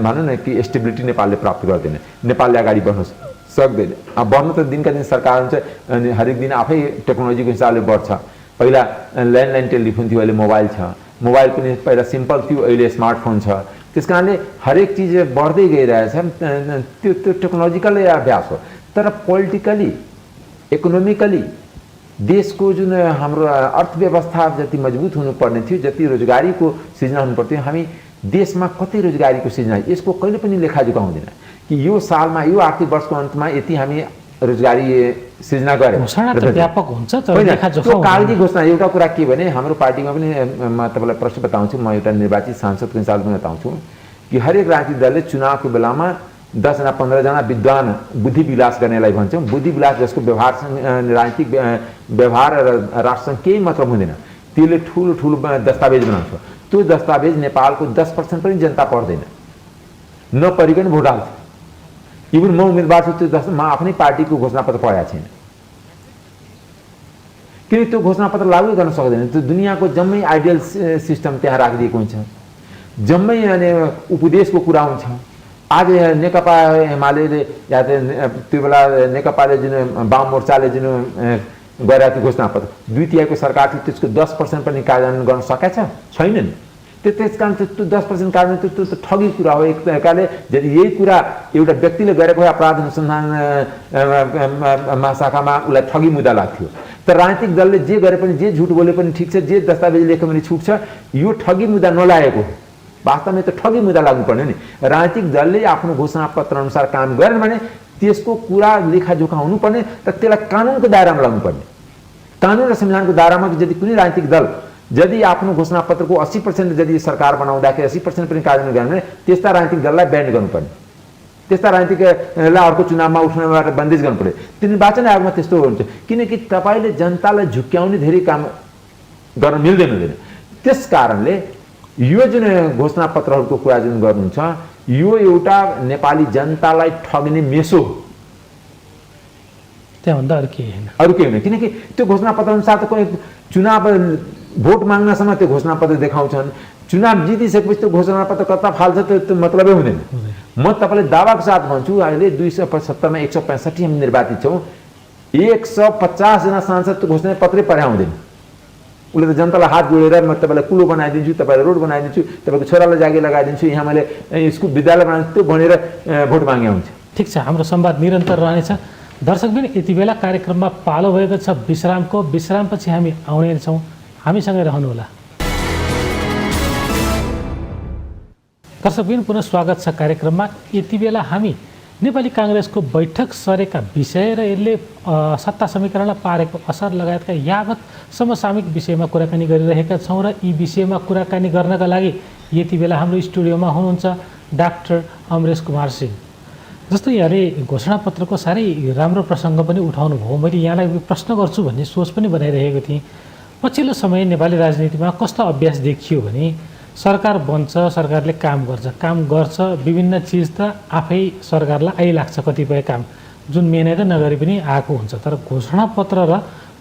भनौँ न कि स्टेबिलिटी नेपालले प्राप्त गर्दैन, नेपालले अगाडि बढ्न सक्दैन। बढ्नु त दिनका दिन सरकार हुन्छ अनि हरेक दिन आफै टेक्नोलोजीको हिसाबले बढ्छ। पहिला ल्यान्डलाइन टेलिफोन थियो, अहिले मोबाइल छ, मोबाइल पनि पहिला सिम्पल थियो, अहिले स्मार्टफोन छ। त्यस कारणले हरेक चिज बढ्दै गइरहेछ। त्यो टेक्नोलोजिकल अभ्यास हो, तर पोलिटिकली इकोनोमिकली देशको जुन हाम्रो अर्थव्यवस्था जति मजबुत हुनुपर्ने थियो, जति रोजगारीको सृजना हुनुपर्थ्यो, हामी देशमा कति रोजगारीको सृजना यसको कहिले पनि लेखाजोखा हुँदैन कि यो सालमा यो आर्थिक वर्षको अन्तमा यति हामी रोजगारी सृजना गरे। व्यापक हुन्छ तर लेखाजोखा त्यो कागजी घोषणा। एउटा कुरा के भने हाम्रो पार्टीमा पनि म तपाईँलाई प्रश्न बताउँछु, म एउटा निर्वाचित सांसदको हिसाबले पनि बताउँछु कि हरेक राजनीतिक दलले चुनावको बेलामा 10 जना 15 जना विद्वान बुद्धि विलास गर्नेलाई भन्छौँ। बुद्धि विलास जसको व्यवहारसँग राजनीतिक व्यवहार र राष्ट्रसँग केही मतलब हुँदैन, त्यसले ठुलो ठुलो दस्तावेज बनाउँछ। त्यो दस्तावेज नेपालको 10% पनि जनता पढ्दैन, नपढिकन भोट हाल्छ। इभन म उम्मेदवार छु, त्यो म आफ्नै पार्टीको घोषणापत्र पढाएको छैन। किन त्यो घोषणापत्र लागू गर्न सक्दैन। त्यो दुनियाँको जम्मै आइडियल सिस्टम त्यहाँ राखिदिएको हुन्छ, जम्मै अनि उपदेशको कुरा हुन्छ। आज नेकपा एमाले या त्यो बेला नेकपाले जुन वाम मोर्चाले जुन गरेको घोषणापत्र 2/3 सरकार थियो, त्यसको 10% पनि कार्यान्वयन गर्न सकेछ छैन नि। त्यस कारण त्यो 10% कार्यान्वयन त्यो ठगी कुरा हो। एक प्रकारले यदि यही कुरा एउटा व्यक्तिले गरेको अपराध अनुसन्धान महाशाखामा उसलाई ठगी मुद्दा लाग्थ्यो, तर राजनीतिक दलले जे गरे पनि, जे झुट बोले पनि ठिक छ, जे दस्तावेज लेख्यो भने छुट छ, यो ठगी मुद्दा नलागेको वास्तवमा त ठगी मुद्दा लाग्नुपर्ने नि। राजनीतिक दलले आफ्नो घोषणापत्र अनुसार काम गरेन भने त्यसको कुरा लेखाजोखा हुनुपर्ने र त्यसलाई कानुनको दायरामा ल्याउनुपर्ने। कानुन र संविधानको दायरामा यदि कुनै राजनीतिक दल यदि आफ्नो घोषणापत्रको 80% यदि सरकार बनाउँदाखेरि 80% पनि कार्यान्वयन गर्ने भने त्यस्ता राजनीतिक दललाई ब्यान्ड गर्नुपर्ने, त्यस्ता राजनीतिकलाई अर्को चुनावमा उठ्नबाट बन्देज गर्नुपर्ने। त्यो निर्वाचन आयोगमा त्यस्तो हुन्छ, किनकि तपाईँले जनतालाई झुक्क्याउने धेरै काम गर्न मिल्दैन हुँदैन। त्यस कारणले यो जुन घोषणापत्रहरूको कुरा जुन गर्नुहुन्छ यो एउटा नेपाली जनतालाई ठग्ने मेसो हो, त्यहाँभन्दा अरू केही होइन, अरू केही होइन। किनकि त्यो घोषणापत्र अनुसार त कुनै चुनाव भोट माग्नसम्म त्यो घोषणापत्र देखाउँछन्, चुनाव जितिसकेपछि त्यो घोषणापत्र कता फाल्छ त्यो मतलबै हुँदैन। म तपाईँलाई दावाको साथ भन्छु, अहिले 270 मा 165 हामी निर्वाचित छौँ, 150 जना सांसद त्यो घोषणापत्रै पढाइ हुँदैन। उसले त जनतालाई हात जोडेर म तपाईँलाई कुलो बनाइदिन्छु, तपाईँलाई रोड बनाइदिन्छु, तपाईँको छोरालाई जागिर लगाइदिन्छु, यहाँ मैले स्कुल विद्यालय बनाइदिन्छु, त्यो भनेर भोट मागे हुन्छ। ठिक छ, हाम्रो संवाद निरन्तर रहनेछ। दर्शकबिन, यति बेला कार्यक्रममा पालो भएको छ विश्रामको। विश्रामपछि हामी आउने छौँ, हामीसँगै रहनुहोला। दर्शकबिन, पुनः स्वागत छ कार्यक्रममा। यति बेला हामी नेपाली काङ्ग्रेसको बैठक सरेका विषय र यसले सत्ता समीकरणलाई पारेको असर लगायतका यावत समसामयिक विषयमा कुराकानी गरिरहेका छौँ र यी विषयमा कुराकानी गर्नका लागि यति बेला हाम्रो स्टुडियोमा हुनुहुन्छ डाक्टर अमरेश कुमार सिंह। जस्तो यहाँले घोषणापत्रको साह्रै राम्रो प्रसङ्ग पनि उठाउनु भयो। मैले यहाँलाई प्रश्न गर्छु भन्ने सोच पनि बनाइरहेको थिएँ। पछिल्लो समय नेपाली राजनीतिमा कस्तो अभ्यास देखियो भने सरकार बन्छ, सरकारले काम गर्छ, विभिन्न चिज त आफै सरकारलाई आइलाग्छ, कतिपय काम जुन मेहनत नगरी पनि आएको हुन्छ, तर घोषणापत्र र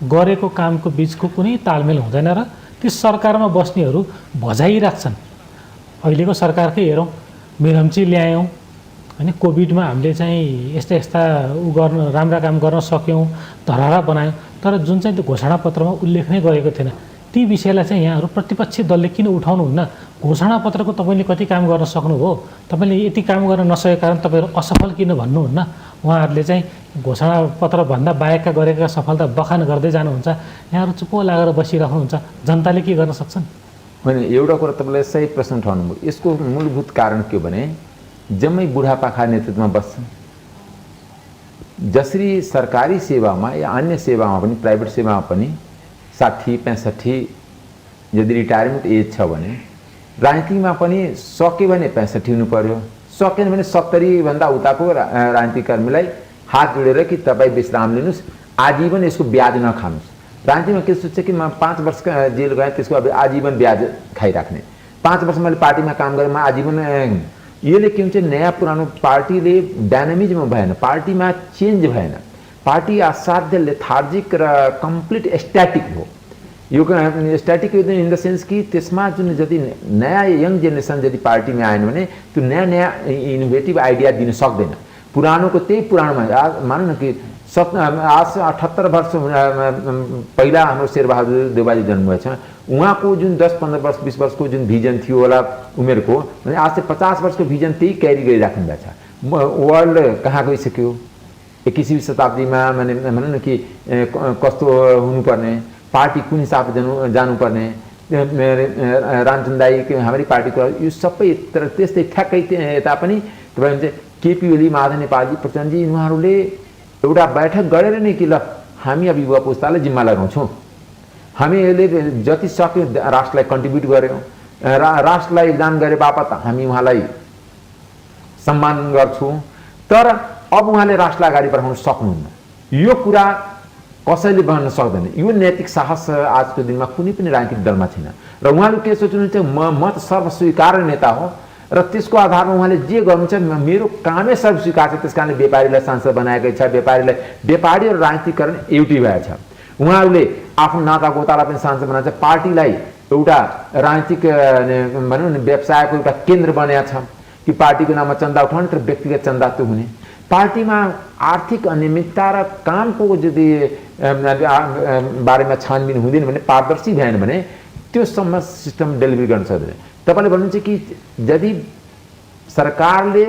गरेको कामको बिचको कुनै तालमेल हुँदैन र ती सरकारमा बस्नेहरू भजाइराख्छन्। अहिलेको सरकारकै हेरौँ, मिरम्ची ल्यायौँ होइन, कोभिडमा हामीले चाहिँ यस्ता यस्ता गर्न राम्रा काम गर्न सक्यौँ, धरहरा बनायौँ, तर जुन चाहिँ त्यो घोषणापत्रमा उल्लेख नै गरेको थिएन, ती विषयलाई चाहिँ यहाँहरू प्रतिपक्षी दलले किन उठाउनुहुन्न? घोषणापत्रको तपाईँले कति काम गर्न सक्नुभयो, तपाईँले यति काम गर्न नसकेको कारण तपाईँहरू असफल किन भन्नुहुन्न? उहाँहरूले चाहिँ घोषणापत्रभन्दा बाहेकका गरेका सफलता बखान गर्दै जानुहुन्छ, यहाँहरू चुप्पो लागेर बसिराख्नुहुन्छ, जनताले के गर्न सक्छन्? होइन, एउटा कुरा तपाईँले सही प्रश्न उठाउनु भयो। यसको मूलभूत कारण के हो भने जम्मै बुढापाका नेतृत्वमा बस्छन्। जसरी सरकारी सेवामा या अन्य सेवामा पनि, प्राइभेट सेवामा पनि 60-65 यदि रिटायरमेन्ट एज छ भने, राजनीतिमा पनि सक्यो भने 65 हुनु पर्यो, सकेन भने 70 भन्दा उताको राजनीतिक कर्मीलाई हात जोडेर कि तपाईँ विश्राम लिनुहोस्, आजीवन यसको ब्याज नखानुहोस्। राजनीतिमा के सोच्छ कि म 5 वर्ष जेल गएँ, त्यसको अब आजीवन ब्याज खाइराख्ने, 5 वर्ष मैले पार्टीमा काम गरेँ, म आजीवन। यसले के हुन्छ, नयाँ पुरानो पार्टीले डायनामिजम भएन, पार्टीमा चेन्ज भएन, पार्टी असाध्य लेथार्जिक र कम्प्लिट स्ट्याटिक हो। यो स्ट्याटिक इन द सेन्स कि त्यसमा जुन जति नयाँ यङ जेनेरेसन यदि पार्टीमा आएन भने त्यो नयाँ नयाँ इनोभेटिभ आइडिया दिन सक्दैन। पुरानोको त्यही पुरानोमा मानौँ न कि आज 78 वर्ष पहिला हाम्रो शेरबहादुर देउवाजी जन्मभएछ, उहाँको जुन 10-15 वर्ष 20 वर्षको जुन भिजन थियो होला उमेरको, भने आज चाहिँ 50 वर्षको भिजन त्यही क्यारी गरिराख्नु भएको छ। वर्ल्ड कहाँ गइसक्यो, 21वीं शताब्दीमा भनौँ न कि कस्तो हुनुपर्ने, पार्टी कुन हिसाबले जानुपर्ने, रामचन्द्र दाई हाम्रै पार्टीको यो सबै त्यस्तै ठ्याक्कै यता पनि तपाईँ चाहिँ केपी ओली, माधव नेपालजी, प्रचण्डजी उहाँहरूले एउटा बैठक गरेर नै कि ल हामी अब युवा पुस्तालाई जिम्मा लगाउँछौँ, हामीले जति सक्यो राष्ट्रलाई कन्ट्रिब्युट गऱ्यौँ, राष्ट्रलाई योगदान गरे बापत हामी उहाँलाई सम्मान गर्छौँ, तर अब उहाँले राष्ट्रलाई अगाडि बढाउन सक्नुहुन्न। यो कुरा कसैले भन्न सक्दैन। यो नैतिक साहस आजको दिनमा कुनै पनि राजनीतिक दलमा छैन र उहाँले के सोच्नुहुन्छ, म त सर्वस्वीकार्य नेता हो र त्यसको आधारमा उहाँले जे गर्नुहुन्छ, मेरो कामै सर्वस्वीकार छ, त्यस कारणले व्यापारीलाई सांसद बनाएकै छ, व्यापारी र राजनीतिकरण एउटै भएछ। उहाँहरूले आफ्नो नाता गोतालाई पनि सांसद बनाएको छ, पार्टीलाई एउटा राजनीतिक भनौँ न व्यवसायको एउटा केन्द्र बनाएको छ कि पार्टीको नाममा चन्दा उठाउने तर व्यक्तिगत चन्दा त्यो हुने, पार्टीमा आर्थिक अनियमितता र कामको यदि बारेमा छानबिन हुँदैन भने, पारदर्शी भएन भने त्यो सम्म सिस्टम डेलिभरी गर्न सक्दैन। तपाईँले भन्नुहुन्छ कि यदि सरकारले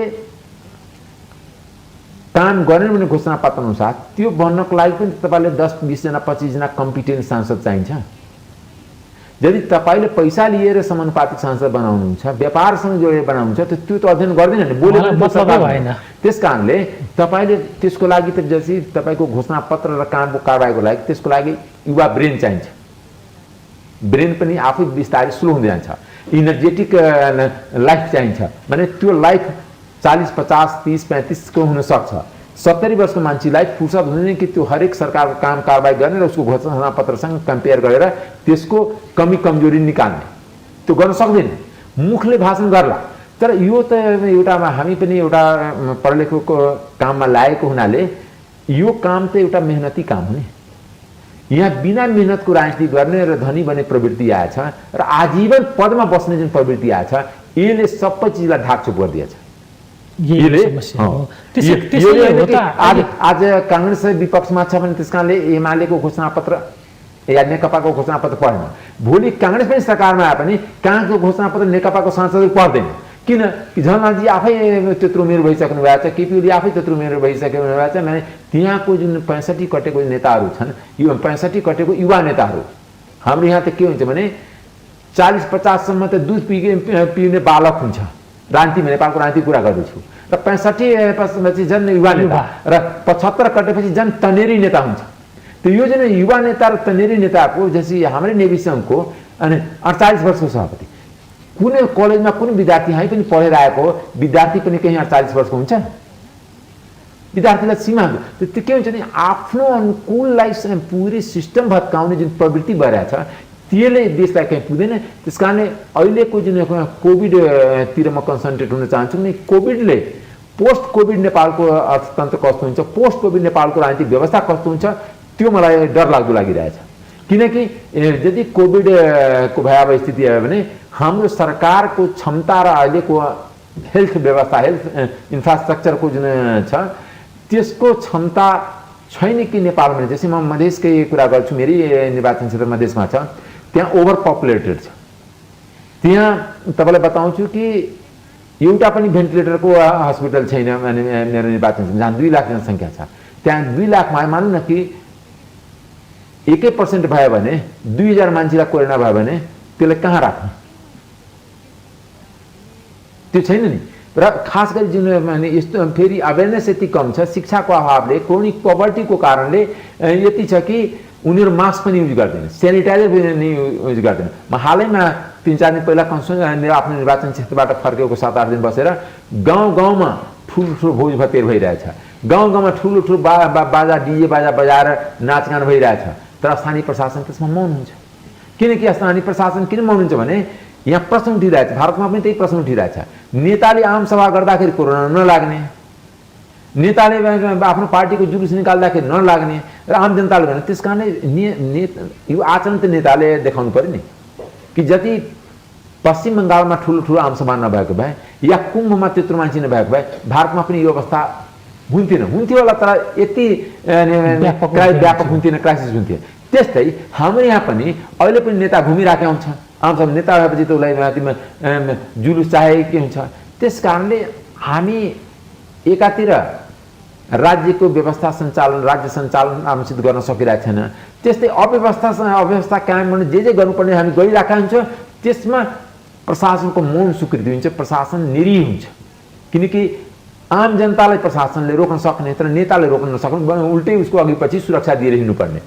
काम गरेन भने घोषणा पत्र अनुसार त्यो बन्नको लागि पनि तपाईँले 10-20 जना 25 जना कम्पिटेन्ट सांसद चाहिन्छ। यदि तपाईँले पैसा लिएर समानुपातिक सांसद बनाउनुहुन्छ, व्यापारसँग जोडेर बनाउनुहुन्छ, त्यो त अध्ययन गर्दैन नि, बोलेको मतलब भएन। त्यस कारणले तपाईँले त्यसको लागि त जसरी तपाईँको घोषणा पत्र र कामको कारबाहीको लागि त्यसको लागि युवा ब्रेन चाहिन्छ। ब्रेन पनि आफै बिस्तारै स्लो हुँदै जान्छ। इनर्जेटिक लाइफ चाहिन्छ भने त्यो लाइफ 40, 50, 30, 35 को हुन सक्छ। 70 वर्षको मान्छेलाई फुर्सद हुँदैन कि त्यो हरेक सरकारको काम कारबाही गर्ने र उसको घोषणा पत्रसँग कम्पेयर गरेर त्यसको कमी कमजोरी निकाल्ने, त्यो गर्न सक्दैन। मुखले भाषण गर्ला, तर यो त एउटा हामी पनि एउटा पढालेखको काममा लागेको हुनाले यो काम त एउटा मेहनती काम हो नि। यहाँ बिना मेहनतको राजनीति गर्ने र धनी बन्ने प्रवृत्ति आएछ र आजीवन पदमा बस्ने जुन प्रवृत्ति आएछ यसले सबै चिजलाई ढाकछोप गरिदिएछ। आज कांग्रेस विपक्षमा छ भने त्यस कारणले एमालेको घोषणा पत्र या नेकपाको घोषणा पत्र पढेन, भोलि कांग्रेस पनि सरकारमा आए पनि कहाँको घोषणा पत्र नेकपाको सांसदले पढ्दैन। किन कि झलनाथजी आफै त्यत्रो उमेर भइसक्नु भएको छ, केपी ओली आफै त्यत्रो उमेर भइसक्नु भएको छ, माने त्यहाँको जुन 65 कटेको नेताहरू छन्, यो 65 कटेको युवा नेताहरू। हाम्रो यहाँ त के हुन्छ भने 40-50 सम्म त दुध पिउने बालक हुन्छ। राजनीति नेपालको राजनीति कुरा गर्दैछु र 65 पछि जन युवा नेता र 75 कटेपछि जन तनेरी नेता हुन्छ। त्यो यो जुन युवा नेता र तनेरी नेताको जस्तै हाम्रै नेवी सङ्घको अनि 48 वर्षको सभापति, कुनै कलेजमा कुनै विद्यार्थी हामी पनि पढेर आएको विद्यार्थी पनि कहीँ 48 वर्षको हुन्छ? विद्यार्थीलाई सीमा त्यो के हुन्छ नि, आफ्नो अनुकूललाई पुरै सिस्टम भत्काउने जुन प्रवृत्ति भइरहेछ त्यसले देशलाई कहीँ पुग्दैन। त्यस कारणले अहिलेको जुन कोभिडतिर म कन्सन्ट्रेट हुन चाहन्छु नि, कोभिडले पोस्ट कोभिड नेपालको अर्थतन्त्र कस्तो हुन्छ, पोस्ट कोभिड नेपालको राजनीतिक व्यवस्था कस्तो हुन्छ, त्यो मलाई डरलाग्दो लागिरहेछ। किनकि यदि कोभिडको भयावह स्थिति आयो भने हाम्रो सरकारको क्षमता र अहिलेको हेल्थ व्यवस्था, हेल्थ इन्फ्रास्ट्रक्चरको जुन छ त्यसको क्षमता छैन कि नेपालमा। जस्तै म मधेसकै कुरा गर्छु, मेरै निर्वाचन क्षेत्र मधेसमा छ, त्यहाँ ओभर पपुलेटेड छ। त्यहाँ तपाईँलाई बताउँछु कि एउटा पनि भेन्टिलेटरको हस्पिटल छैन मेरो निर्वाचन क्षेत्र, जहाँ 2 लाख जनसङ्ख्या छ। त्यहाँ 2 लाखमा मानौँ न कि 1% भयो भने 2000 मान्छेलाई कोरोना भयो भने त्यसलाई कहाँ राख्ने, त्यो छैन नि। र खास गरी जुन माने यस्तो फेरि अवेरनेस यति कम छ, शिक्षाको अभावले, क्रोनिक पोभर्टीको कारणले यति छ कि उनीहरू मास्क पनि युज गर्दैन, सेनिटाइजर पनि युज गर्दैन। म हालैमा 3-4 दिन पहिला आफ्नो निर्वाचन क्षेत्रबाट फर्केको 7-8 दिन बसेर गाउँ-गाउँमा ठुलो भोज भतेर भइरहेछ, गाउँ-गाउँमा ठुलो बाजा डिजे बाजा बजाएर नाचगान भइरहेछ, तर स्थानीय प्रशासन त्यसमा मौन हुन्छ। किनकि स्थानीय प्रशासन किन मौन हुन्छ भने यहाँ प्रश्न उठिरहेछ, भारतमा पनि त्यही प्रश्न उठिरहेछ। नेताले आम सभा गर्दाखेरि कोरोना नलाग्ने, नेताले आफ्नो पार्टीको जुलुस निकाल्दाखेरि नलाग्ने र आम जनताले भने। त्यस कारणले यो आचरण त नेताले देखाउनु पर्यो नि कि जति पश्चिम बङ्गालमा ठुलो आमसभा नभएको भए या कुम्भमा त्यत्रो मान्छे नभएको भए भारतमा पनि यो अवस्था हुन्थ्यो होला, तर यति व्यापक हुन्थेन, क्राइसिस हुन्थ्यो। त्यस्तै हाम्रो यहाँ पनि अहिले पनि नेता घुमिरहेका हुन्छ, आमसभा नेता भएपछि त उसलाई जुलुस चाहे के हुन्छ। त्यस कारणले हामी एकातिर राज्यको व्यवस्था सञ्चालन, राज्य सञ्चालन आमसित गर्न सकिरहेको छैन, त्यस्तै अव्यवस्था कायम गर्ने जे गर्नुपर्ने हामी गरिरहेका हुन्छौँ। त्यसमा प्रशासनको मौन स्वीकृति हुन्छ, प्रशासन निरीह हुन्छ। किनकि आम जनतालाई प्रशासनले रोक्न सक्ने तर नेताले रोक्न नसक्ने, उल्टै उसको अघि पछि सुरक्षा दिएर हिँड्नुपर्ने।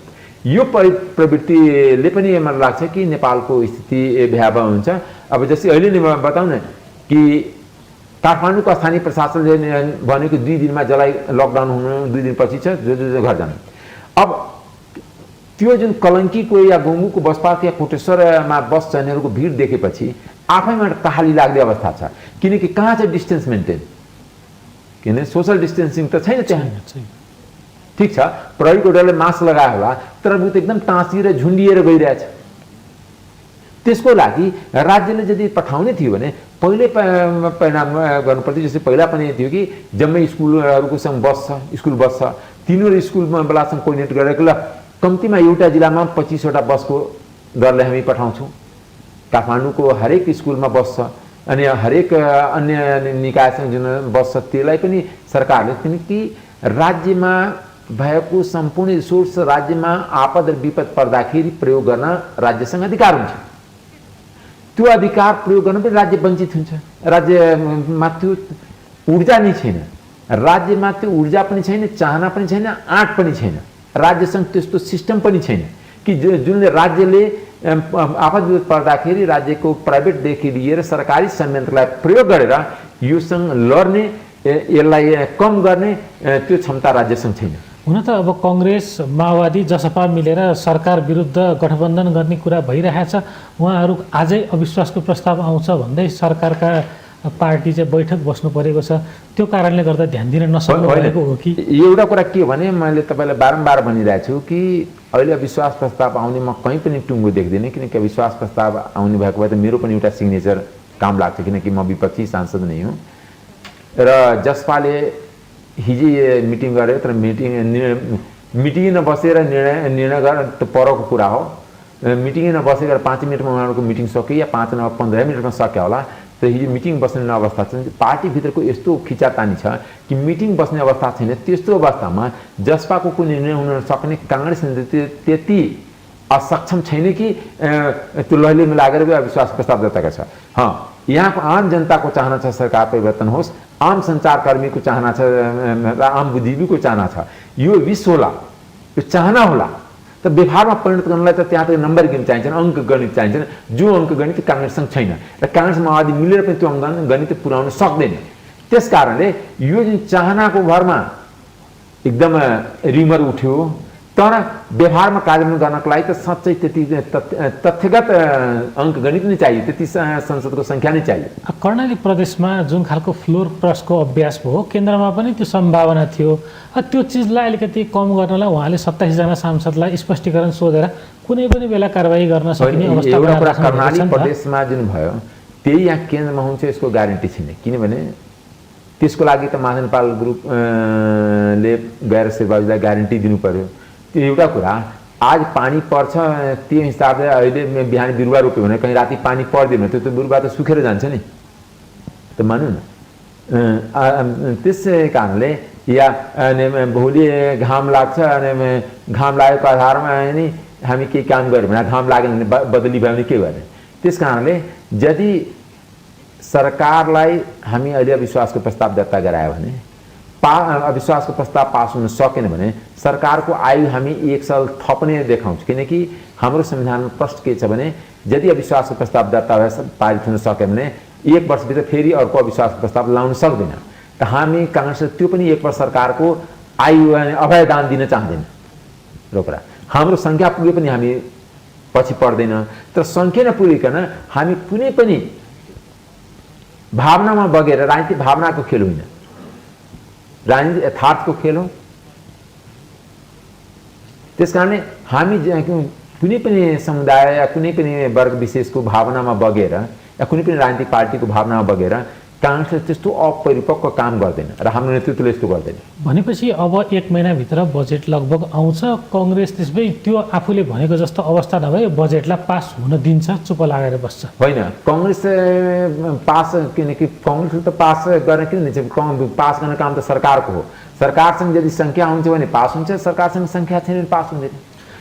यो प्रवृत्तिले पनि मलाई लाग्छ कि नेपालको स्थिति भयावह हुन्छ। अब जस्तै अहिले नै बताउँ न कि काठमाडौँको स्थानीय प्रशासनले भनेको 2 दिनमा जसलाई लकडाउन हुनु 2 दिनपछि छ जो घर जानु। अब त्यो जुन कलङ्कीको या गोङ्गुको बस पार्क या कोटेश्वरमा बस चढ्नेहरूको भिड देखेपछि आफैमा कहाली लाग्ने अवस्था छ। किनकि कहाँ छ डिस्टेन्स मेन्टेन, किन सोसल डिस्टेन्सिङ त छैन त्यहाँ। ठिक छ, प्रहरीको डरले मास्क लगायो होला, तर ऊ त एकदम टाँसिएर झुन्डिएर गइरहेछ। त्यसको लागि राज्यले यदि पठाउने थियो भने पहिले परिणाम गर्नुपर्थ्यो। जस्तै पहिला पनि थियो कि जम्मै स्कुलहरूको सँग बस छ, स्कुल बस छ, तिनीहरू स्कुलमा बेलासँग कोर्डिनेट गरेको ल कम्तीमा एउटा जिल्लामा 25वटा बसको दरले हामी पठाउँछौँ। काठमाडौँको हरेक स्कुलमा बस छ अनि हरेक अन्य निकायसँग जुन बस छ त्यसलाई पनि सरकारले, किनकि राज्यमा भएको सम्पूर्ण रिसोर्स राज्यमा आपद र विपद पर्दाखेरि प्रयोग गर्न राज्यसँग अधिकार हुन्छ। त्यो अधिकार प्रयोग गर्न पनि राज्य वञ्चित हुन्छ। राज्यमा त्यो ऊर्जा नै छैन, राज्यमा त्यो ऊर्जा पनि छैन, चाहना पनि छैन, आँट पनि छैन, राज्यसँग त्यस्तो सिस्टम पनि छैन कि जुन राज्यले आफत विपद पर्दाखेरि राज्यको प्राइभेटदेखि लिएर सरकारी संयन्त्रलाई प्रयोग गरेर योसँग लड्ने, यसलाई कम गर्ने त्यो क्षमता राज्यसँग छैन। हुन त अब कांग्रेस माओवादी जसपा मिलेर सरकार विरुद्ध गठबन्धन गर्ने कुरा भइरहेछ। उहाँहरू आजै अविश्वासको प्रस्ताव आउँछ भन्दै सरकारका पार्टी चाहिँ बैठक बस्नु परेको छ। त्यो कारणले गर्दा ध्यान दिन नसक्नु परेको हो कि? एउटा कुरा के हो भने मैले तपाईँलाई बारम्बार भनिरहेको छु कि अहिले अविश्वास प्रस्ताव आउने म कहीँ पनि टुङ्गो देख्दिनँ, किनकि अविश्वास प्रस्ताव आउने भएको भए त मेरो पनि एउटा सिग्नेचर काम लाग्छ, किनकि म विपक्षी सांसद नै हुँ। र जसपाले हिजै मिटिङ गर्यो, तर मिटिङ नबसेर निर्णय गरेर त परको कुरा हो। मिटिङ नबसेर 5 मिनटमा उहाँहरूको मिटिङ सक्यो या 5 नभए 15 मिनटमा सक्यो होला। त हिजो मिटिङ बस्ने अवस्था छ, पार्टीभित्रको यस्तो खिचातानी छ कि मिटिङ बस्ने अवस्था छैन। त्यस्तो अवस्थामा जसपाको कुनै निर्णय हुन सक्ने कांग्रेस त्यति असक्षम छैन कि त्यो लैले मिलाएर अविश्वास प्रस्ताव दर्ता छ। यहाँको आम जनताको चाहना छ सरकार परिवर्तन होस्, आम सञ्चारकर्मीको चाहना छ, आम बुद्धिजीवीको चाहना छ, यो विश होला, यो चाहना होला। त व्यवहारमा परिणत गर्नलाई त त्यहाँ त नम्बर गिन चाहिन्छ, अङ्क गणित चाहिन्छ। जो अङ्क गणित कांग्रेससँग छैन र कांग्रेस माओवादी मिलेर पनि त्यो अङ्क गणित पुर्याउन सक्दैन। त्यस कारणले यो जुन चाहनाको भरमा एकदम रिमर उठ्यो, तर व्यवहारमा कार्यान्वयन गर्नको लागि त साँच्चै त्यति तथ्यगत अङ्क गणित नै चाहियो, त्यति संसदको सङ्ख्या नै चाहियो। कर्णाली प्रदेशमा जुन खालको फ्लोर प्रसको अभ्यास भयो, केन्द्रमा पनि त्यो सम्भावना थियो। त्यो चिजलाई अलिकति कम गर्नलाई उहाँले 27 जना सांसदलाई स्पष्टीकरण सोधेर कुनै पनि बेला कारबाही गर्न सकिने अवस्था एउटा कुरा कर्णाली प्रदेशमा जुन भयो त्यही यहाँ केन्द्रमा हुन्छ यसको ग्यारेन्टी छैन। किनभने त्यसको लागि त महाजनपाल ग्रुपले गएर शेरबहादुरलाई ग्यारेन्टी दिनु पर्यो। त्यो एउटा कुरा। आज पानी पर्छ त्यो हिसाबले अहिले बिहान बिरुवा रोप्यो भने कहीँ राति पानी पर्दैन भने त्यो बिरुवा त सुकेर जान्छ नि, त मान्नु न। त्यसै कारणले या भोलि घाम लाग्छ अनि घाम लागेको आधारमा नि हामी केही काम गऱ्यौँ भने घाम लागेन भने बदली भयो भने के गर्ने। त्यस कारणले यदि सरकारलाई हामी अहिले अविश्वासको प्रस्ताव दर्ता गरायो भने अविश्वासको प्रस्ताव पास हुन सकेन भने सरकारको आयु हामी 1 साल थप्ने देखाउँछ। किनकि हाम्रो संविधानमा प्रश्न के छ भने यदि अविश्वासको प्रस्ताव दर्ता भए पारित हुन सक्यो भने 1 वर्षभित्र फेरि अर्को अविश्वासको प्रस्ताव लाउन सक्दैन। त हामी कांग्रेसले त्यो पनि 1 वर्ष सरकारको आयु अभयदान दिन चाहँदैन। रोकरा हाम्रो सङ्ख्या पुगे पनि हामी पछि पर्दैन। तर सङ्ख्या नपुगिकन हामी कुनै पनि भावनामा बगेर, राजनीतिक भावनाको खेल होइन, राजनीति यथार्थको खेल हो। त्यस कारणले हामी कुनै पनि समुदाय या कुनै पनि वर्ग विशेषको भावनामा बगेर या कुनै पनि राजनीतिक पार्टीको भावनामा बगेर कांग्रेसले त्यस्तो अपरिपक्व काम गर्दैन र हाम्रो नेतृत्वले यस्तो गर्दैन। भनेपछि अब 1 महिनाभित्र बजेट लगभग आउँछ। कांग्रेस त्यसमै त्यो आफूले भनेको जस्तो अवस्था नभए बजेटलाई पास हुन दिन्छ, चुप लागेर बस्छ? होइन, कांग्रेस पास, किनकि कांग्रेसले त पास गर्न किन दिन्छ? पास गर्ने काम त सरकारको हो। सरकारसँग यदि सङ्ख्या हुन्छ भने पास हुन्छ, सरकारसँग सङ्ख्या छैन भने पास हुँदैन।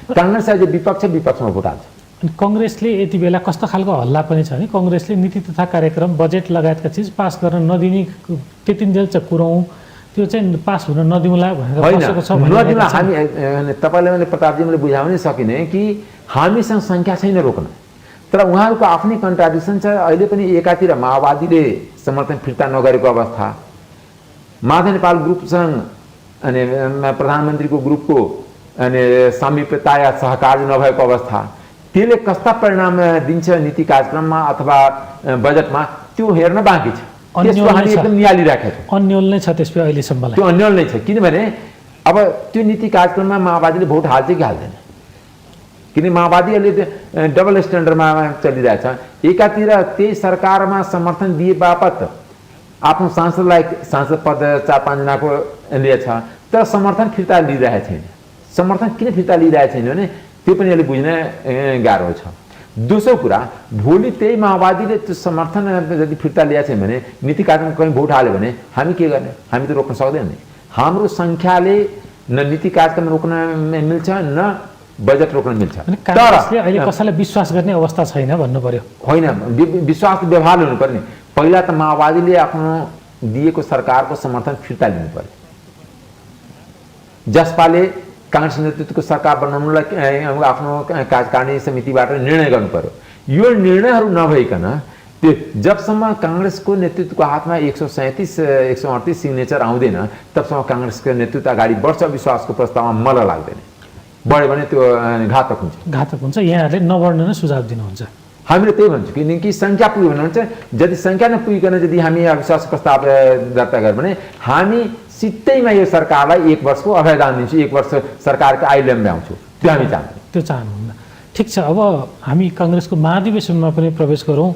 कांग्रेस अहिले विपक्षमा भोट हाल्छ। अनि कांग्रेसले यति बेला कस्तो खालको हल्ला पनि छ भने कांग्रेसले नीति तथा कार्यक्रम, बजेट लगायतका चिज पास गर्न नदिने त्यतिन्जेल चाहिँ कुरौँ, त्यो चाहिँ पास हुन नदिउँला भनेर बसेको छ। नदिउँला हामी, तपाईँले मैले प्रतापजीले बुझाउनै सकिने कि हामीसँग सङ्ख्या छैन रोक्न। तर उहाँहरूको आफ्नै कन्ट्राडिक्सन छ। अहिले पनि एकातिर माओवादीले समर्थन फिर्ता नगरेको अवस्था, महाजनपाल ग्रुपसँग अनि प्रधानमन्त्रीको ग्रुपको अनि सामिप्यता या सहकार नभएको अवस्था, त्यसले कस्ता परिणाम दिन्छ नीति कार्यक्रममा अथवा बजेटमा त्यो हेर्न बाँकी छ। त्यसको हामी एकदम नियालिराखेका छौँ। अन्यल नै छ त्यसमा अहिलेसम्मलाई। त्यो अन्यल नै छ। किनभने अब त्यो नीति कार्यक्रममा माओवादीले भोट हाल्छ कि हाल्दैन, किन माओवादीहरूले डबल स्ट्यान्डर्डमा चलिरहेछ। एकातिर त्यही सरकारमा समर्थन दिए बापत आफ्नो सांसदलाई सांसद पद 4-5 जनाको लिएछ, तर समर्थन फिर्ता लिइरहेको छैन। समर्थन किन फिर्ता लिइरहेको छैन भने त्यो पनि अहिले बुझ्न गाह्रो छ। दोस्रो कुरा, भोलि त्यही माओवादीले त्यो समर्थन यदि फिर्ता ल्याएको छैन भने, नीति कार्यक्रम कहीँ भोट हाल्यो भने हामी के गर्ने? हामी त रोक्न सक्दैन नि। हाम्रो सङ्ख्याले न नीति कार्यक्रम रोक्न मिल्छ न बजेट रोक्न मिल्छ। कांग्रेसले अहिले कसैलाई विश्वास गर्ने अवस्था छैन भन्नु पर्यो। होइन, विश्वास व्यवहार हुनु पर्ने। पहिला त माओवादीले आफ्नो दिएको सरकारको समर्थन फिर्ता लिनु पर्यो। जसपाले कांग्रेस नेतृत्वको सरकार बनाउनलाई आफ्नो कार्यकारिणी समितिबाट निर्णय गर्नु पर्यो। यो निर्णयहरू नभइकन त्यो जबसम्म कांग्रेसको नेतृत्वको हातमा 137-138 सिग्नेचर आउँदैन तबसम्म कांग्रेसको नेतृत्व अगाडि बढ्छ। विश्वासको प्रस्तावमा मलाई लाग्दैन, बढ्यो भने त्यो घातक हुन्छ। घातक हुन्छ। यहाँहरूले नबढ्न नै सुझाव दिनुहुन्छ। हामीले त्यही भन्छौँ किनकि सङ्ख्या पुग्यो भने यदि सङ्ख्या नपुगिकन यदि हामी अविश्वास प्रस्ताव दर्ता गर्यो भने हामी सित्तैमा यो सरकारलाई 1 वर्षको अभयदान दिन्छु, 1 वर्ष सरकारको आयु ल्याउँछु। त्यो हामी चाहन्छौँ। त्यो चाहनुहुन्न। ठिक छ, अब हामी काङ्ग्रेसको महाधिवेशनमा पनि प्रवेश गरौँ।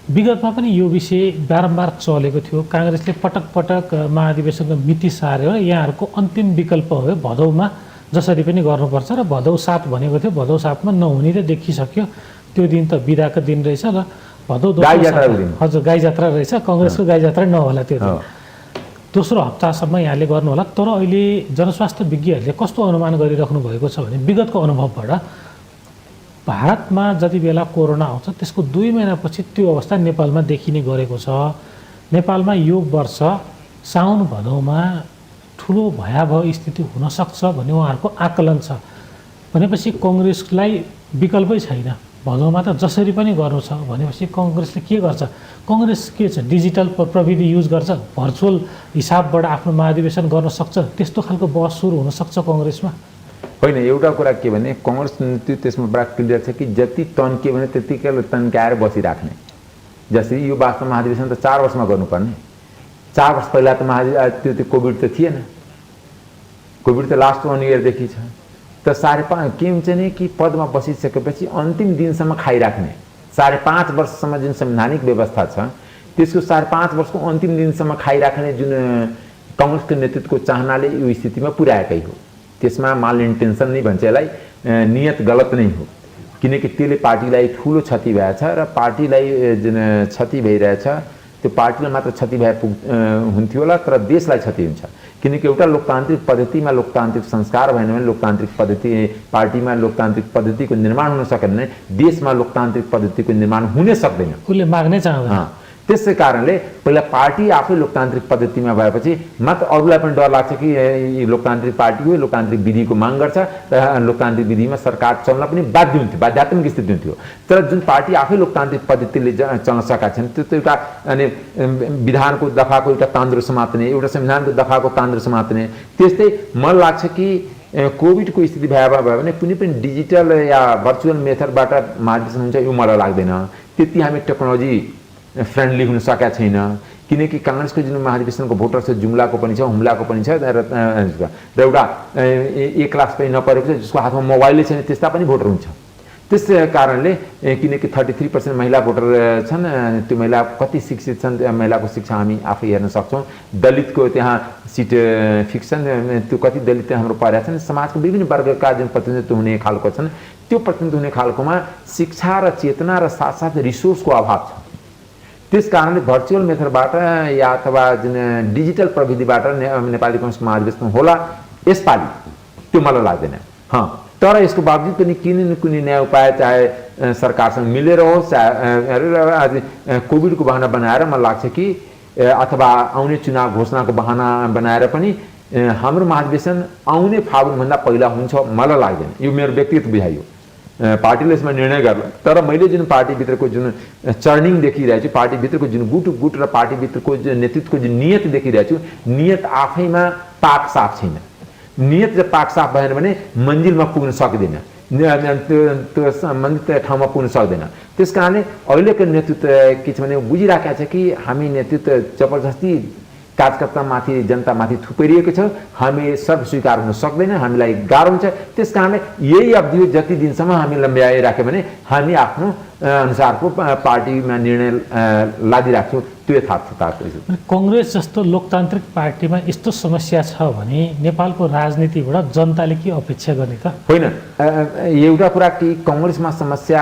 विगतमा पनि यो विषय बारम्बार चलेको थियो। काङ्ग्रेसले पटक पटक महाधिवेशनको मिति सारेर यहाँहरूको अन्तिम विकल्प हो भदौमा जसरी पनि गर्नुपर्छ र भदौ 7 भनेको थियो। भदौ 7 मा नहुने त देखिसक्यो। त्यो दिन त बिदाको दिन रहेछ र भदौ हजुर गाई जात्रा रहेछ। काङ्ग्रेसको गाई जात्रा नहोला त्यो दिन, दोस्रो हप्तासम्म यहाँले गर्नु होला। तर अहिले जनस्वास्थ्य विज्ञहरूले कस्तो अनुमान गरिराख्नु भएको छ भने विगतको अनुभवबाट भारतमा जति बेला कोरोना आउँछ त्यसको 2 महिनापछि त्यो अवस्था नेपालमा देखिने गरेको छ। नेपालमा यो वर्ष साउन भदौमा ठुलो भयावह स्थिति हुनसक्छ भन्ने उहाँहरूको आकलन छ। भनेपछि काङ्ग्रेसलाई विकल्पै छैन। भदौमा त जसरी पनि गर्नु छ भनेपछि काङ्ग्रेसले के गर्छ? काङ्ग्रेस के छ? डिजिटल प्रविधि युज गर्छ, भर्चुअल हिसाबबाट आफ्नो महाधिवेशन गर्न सक्छ। त्यस्तो खालको बहस सुरु हुनसक्छ काङ्ग्रेसमा। होइन, एउटा कुरा के भने काङ्ग्रेस नीति त्यसमा बडा क्लियर छ कि जति तन्कियो भने त्यतिकै तन्काएर बसिराख्ने। जसरी यो वास्तव महाधिवेशन त 4 वर्षमा गर्नुपर्ने। 4 वर्ष पहिला त त्यो कोभिड त थिएन। कोभिड त लास्ट 1 इयरदेखि छ। त 5.5 के हुन्छ नि कि पदमा बसिसकेपछि अन्तिम दिनसम्म खाइराख्ने। 5.5 वर्षसम्म जुन संवैधानिक व्यवस्था छ त्यसको 5.5 वर्षको अन्तिम दिनसम्म खाइराख्ने जुन काङ्ग्रेसको नेतृत्वको चाहनाले यो स्थितिमा पुर्याएकै हो। त्यसमा माल इन्टेन्सन नै भन्छ यसलाई, नियत गलत नै हो। किनकि त्यसले पार्टीलाई ठुलो क्षति भएछ र पार्टीलाई जुन क्षति भइरहेछ त्यो पार्टीलाई मात्र क्षति भए हुन्थ्यो होला, तर देशलाई क्षति हुन्छ। किनकि एउटा लोकतान्त्रिक पद्धतिमा लोकतान्त्रिक संस्कार भएन भने लोकतान्त्रिक पद्धति पार्टीमा लोकतान्त्रिक पद्धतिको निर्माण हुन सकेन भने देशमा लोकतान्त्रिक पद्धतिको निर्माण हुनै सक्दैन। उसले माग्नै चाहँदैन। त्यसै कारणले पहिला पार्टी आफै लोकतान्त्रिक पद्धतिमा भएपछि मात्र अरूलाई पनि डर लाग्छ कि यो लोकतान्त्रिक पार्टी हो, लोकतान्त्रिक विधिको माग गर्छ र लोकतान्त्रिक विधिमा सरकार चल्न पनि बाध्य हुन्थ्यो, बाध्यात्मक स्थिति हुन्थ्यो। तर जुन पार्टी आफै लोकतान्त्रिक पद्धतिले चल्न सकेका छन् त्यो त एउटा अनि विधानको दफाको एउटा तान्द्रो समात्ने, एउटा संविधानको दफाको तान्द्रो समात्ने। त्यस्तै मलाई लाग्छ कि कोभिडको स्थिति भयावह भयो भने कुनै पनि डिजिटल या भर्चुअल मेथडबाट महाधिवेशन हुन्छ यो मलाई लाग्दैन। त्यति हामी टेक्नोलोजी फ्रेन्डली हुन सकेका छैन। किनकि काङ्ग्रेसको जुन महाधिवेशनको भोटर छ जुम्लाको पनि छ, हुम्लाको पनि छ र एउटा 1 लाख पनि नपरेको छ जसको हातमा मोबाइलै छैन त्यस्ता पनि भोटर हुन्छ। त्यस कारणले किनकि 33% महिला भोटर छन्, त्यो महिला कति शिक्षित छन् महिलाको शिक्षा हामी आफै हेर्न सक्छौँ। दलितको त्यहाँ सिट फिक्स छन्, त्यो कति दलित हाम्रो परेका छन्। समाजको विभिन्न वर्गका जुन प्रतिनिधित्व हुने खालको छन् त्यो प्रतिनिधित्व हुने खालकोमा शिक्षा र चेतना र साथसाथै रिसोर्सको अभाव छ। त्यस कारणले भर्चुअल मेथडबाट या अथवा जुन डिजिटल प्रविधिबाट नेपाली काङ्ग्रेसको महाधिवेशन होला यसपालि, त्यो मलाई लाग्दैन। तर यसको बावजुद पनि कुनै न कुनै नयाँ उपाय चाहे सरकारसँग मिलेर होस् चाहे कोभिडको बहाना बनाएर मलाई लाग्छ कि अथवा आउने चुनाव घोषणाको बहाना बनाएर पनि हाम्रो महाधिवेशन आउने फागुनभन्दा पहिला हुन्छ मलाई लाग्दैन। यो मेरो व्यक्तिगत बुझाइ हो। पार्टीले यसमा निर्णय गर्ला, तर मैले जुन पार्टीभित्रको जुन चर्निङ देखिरहेको छु, पार्टीभित्रको जुन गुट र पार्टीभित्रको जुन नेतृत्वको जुन नियत देखिरहेको छु, नियत आफैमा पाक साफ छैन। नियत र पाक साफ भएन भने मन्जिलमा पुग्न सक्दैन, त्यो सम्बन्धित ठाउँमा पुग्न सक्दैन। त्यस कारणले अहिलेको नेतृत्व के छ भने बुझिराखेको छ कि हामी नेतृत्व जबरजस्ती कार्यकर्तामाथि जनतामाथि थुपेरिएको छ। हामी सर्व स्वीकार हुन सक्दैन, हामीलाई गाह्रो हुन्छ। त्यस कारणले यही अवधि जति दिनसम्म हामी लम्ब्याइराख्यो भने हामी आफ्नो अनुसारको पार्टीमा निर्णय लादिराख्छौँ, त्यो यथार्थताको छ। कङ्ग्रेस जस्तो लोकतान्त्रिक पार्टीमा यस्तो समस्या छ भने नेपालको राजनीतिबाट जनताले के अपेक्षा गर्ने त? होइन, एउटा कुरा कि कङ्ग्रेसमा समस्या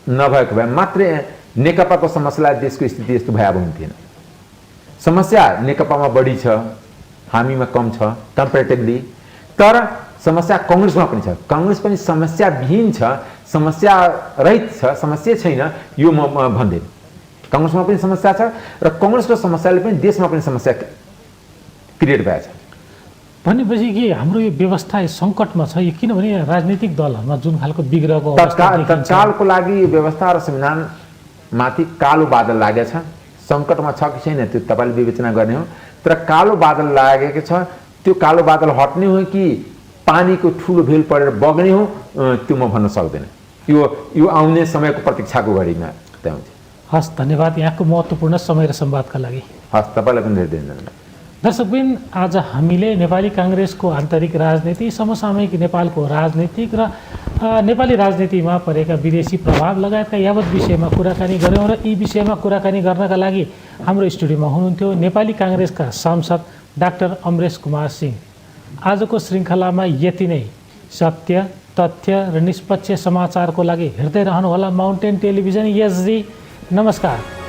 नभएको भए मात्रै नेकपाको समस्यालाई देशको स्थिति यस्तो भयावह हुन्थेन। समस्या नेकपामा बढी छ, हामीमा कम छ कम्पेरेटिभली, तर समस्या कङ्ग्रेसमा पनि छ। कङ्ग्रेस पनि समस्याविहीन छ, समस्या रहित छ, समस्या छैन यो म भन्दिनँ। कङ्ग्रेसमा पनि समस्या छ र कङ्ग्रेसको समस्याले पनि देशमा पनि समस्या क्रिएट भएको छ। भनेपछि कि हाम्रो यो व्यवस्था सङ्कटमा छ, यो किनभने राजनीतिक दलहरूमा जुन खालको बिग्रेको तत्कालको लागि व्यवस्था र संविधानमाथि कालो बादल लागेको छ। सङ्कटमा छ कि छैन त्यो तपाईँले विवेचना गर्ने हो, तर कालो बादल लागेको छ। त्यो कालो बादल हट्ने हो कि पानीको ठुलो भेल परेर बग्ने हो त्यो म भन्न सक्दैन। यो आउने समयको प्रतीक्षाको घडीमा त्यहाँ हुन्छ। हस्, धन्यवाद यहाँको महत्त्वपूर्ण समय र संवादका लागि। हस्, तपाईँलाई पनि धेरै धेरै धन्यवाद। दर्शकबिन, आज हामीले नेपाली काङ्ग्रेसको आन्तरिक राजनीति, समसामयिक नेपालको राजनीतिक र नेपाली राजनीतिमा परेका विदेशी प्रभाव लगायतका यावत विषयमा कुराकानी गऱ्यौँ र यी विषयमा कुराकानी गर्नका लागि हाम्रो स्टुडियोमा हुनुहुन्थ्यो नेपाली काङ्ग्रेसका सांसद डाक्टर अमरेश कुमार सिंह। आजको श्रृङ्खलामा यति नै। सत्य, तथ्य र निष्पक्ष समाचारको लागि हेर्दै रहनुहोला माउन्टेन टेलिभिजन एचडी। नमस्कार।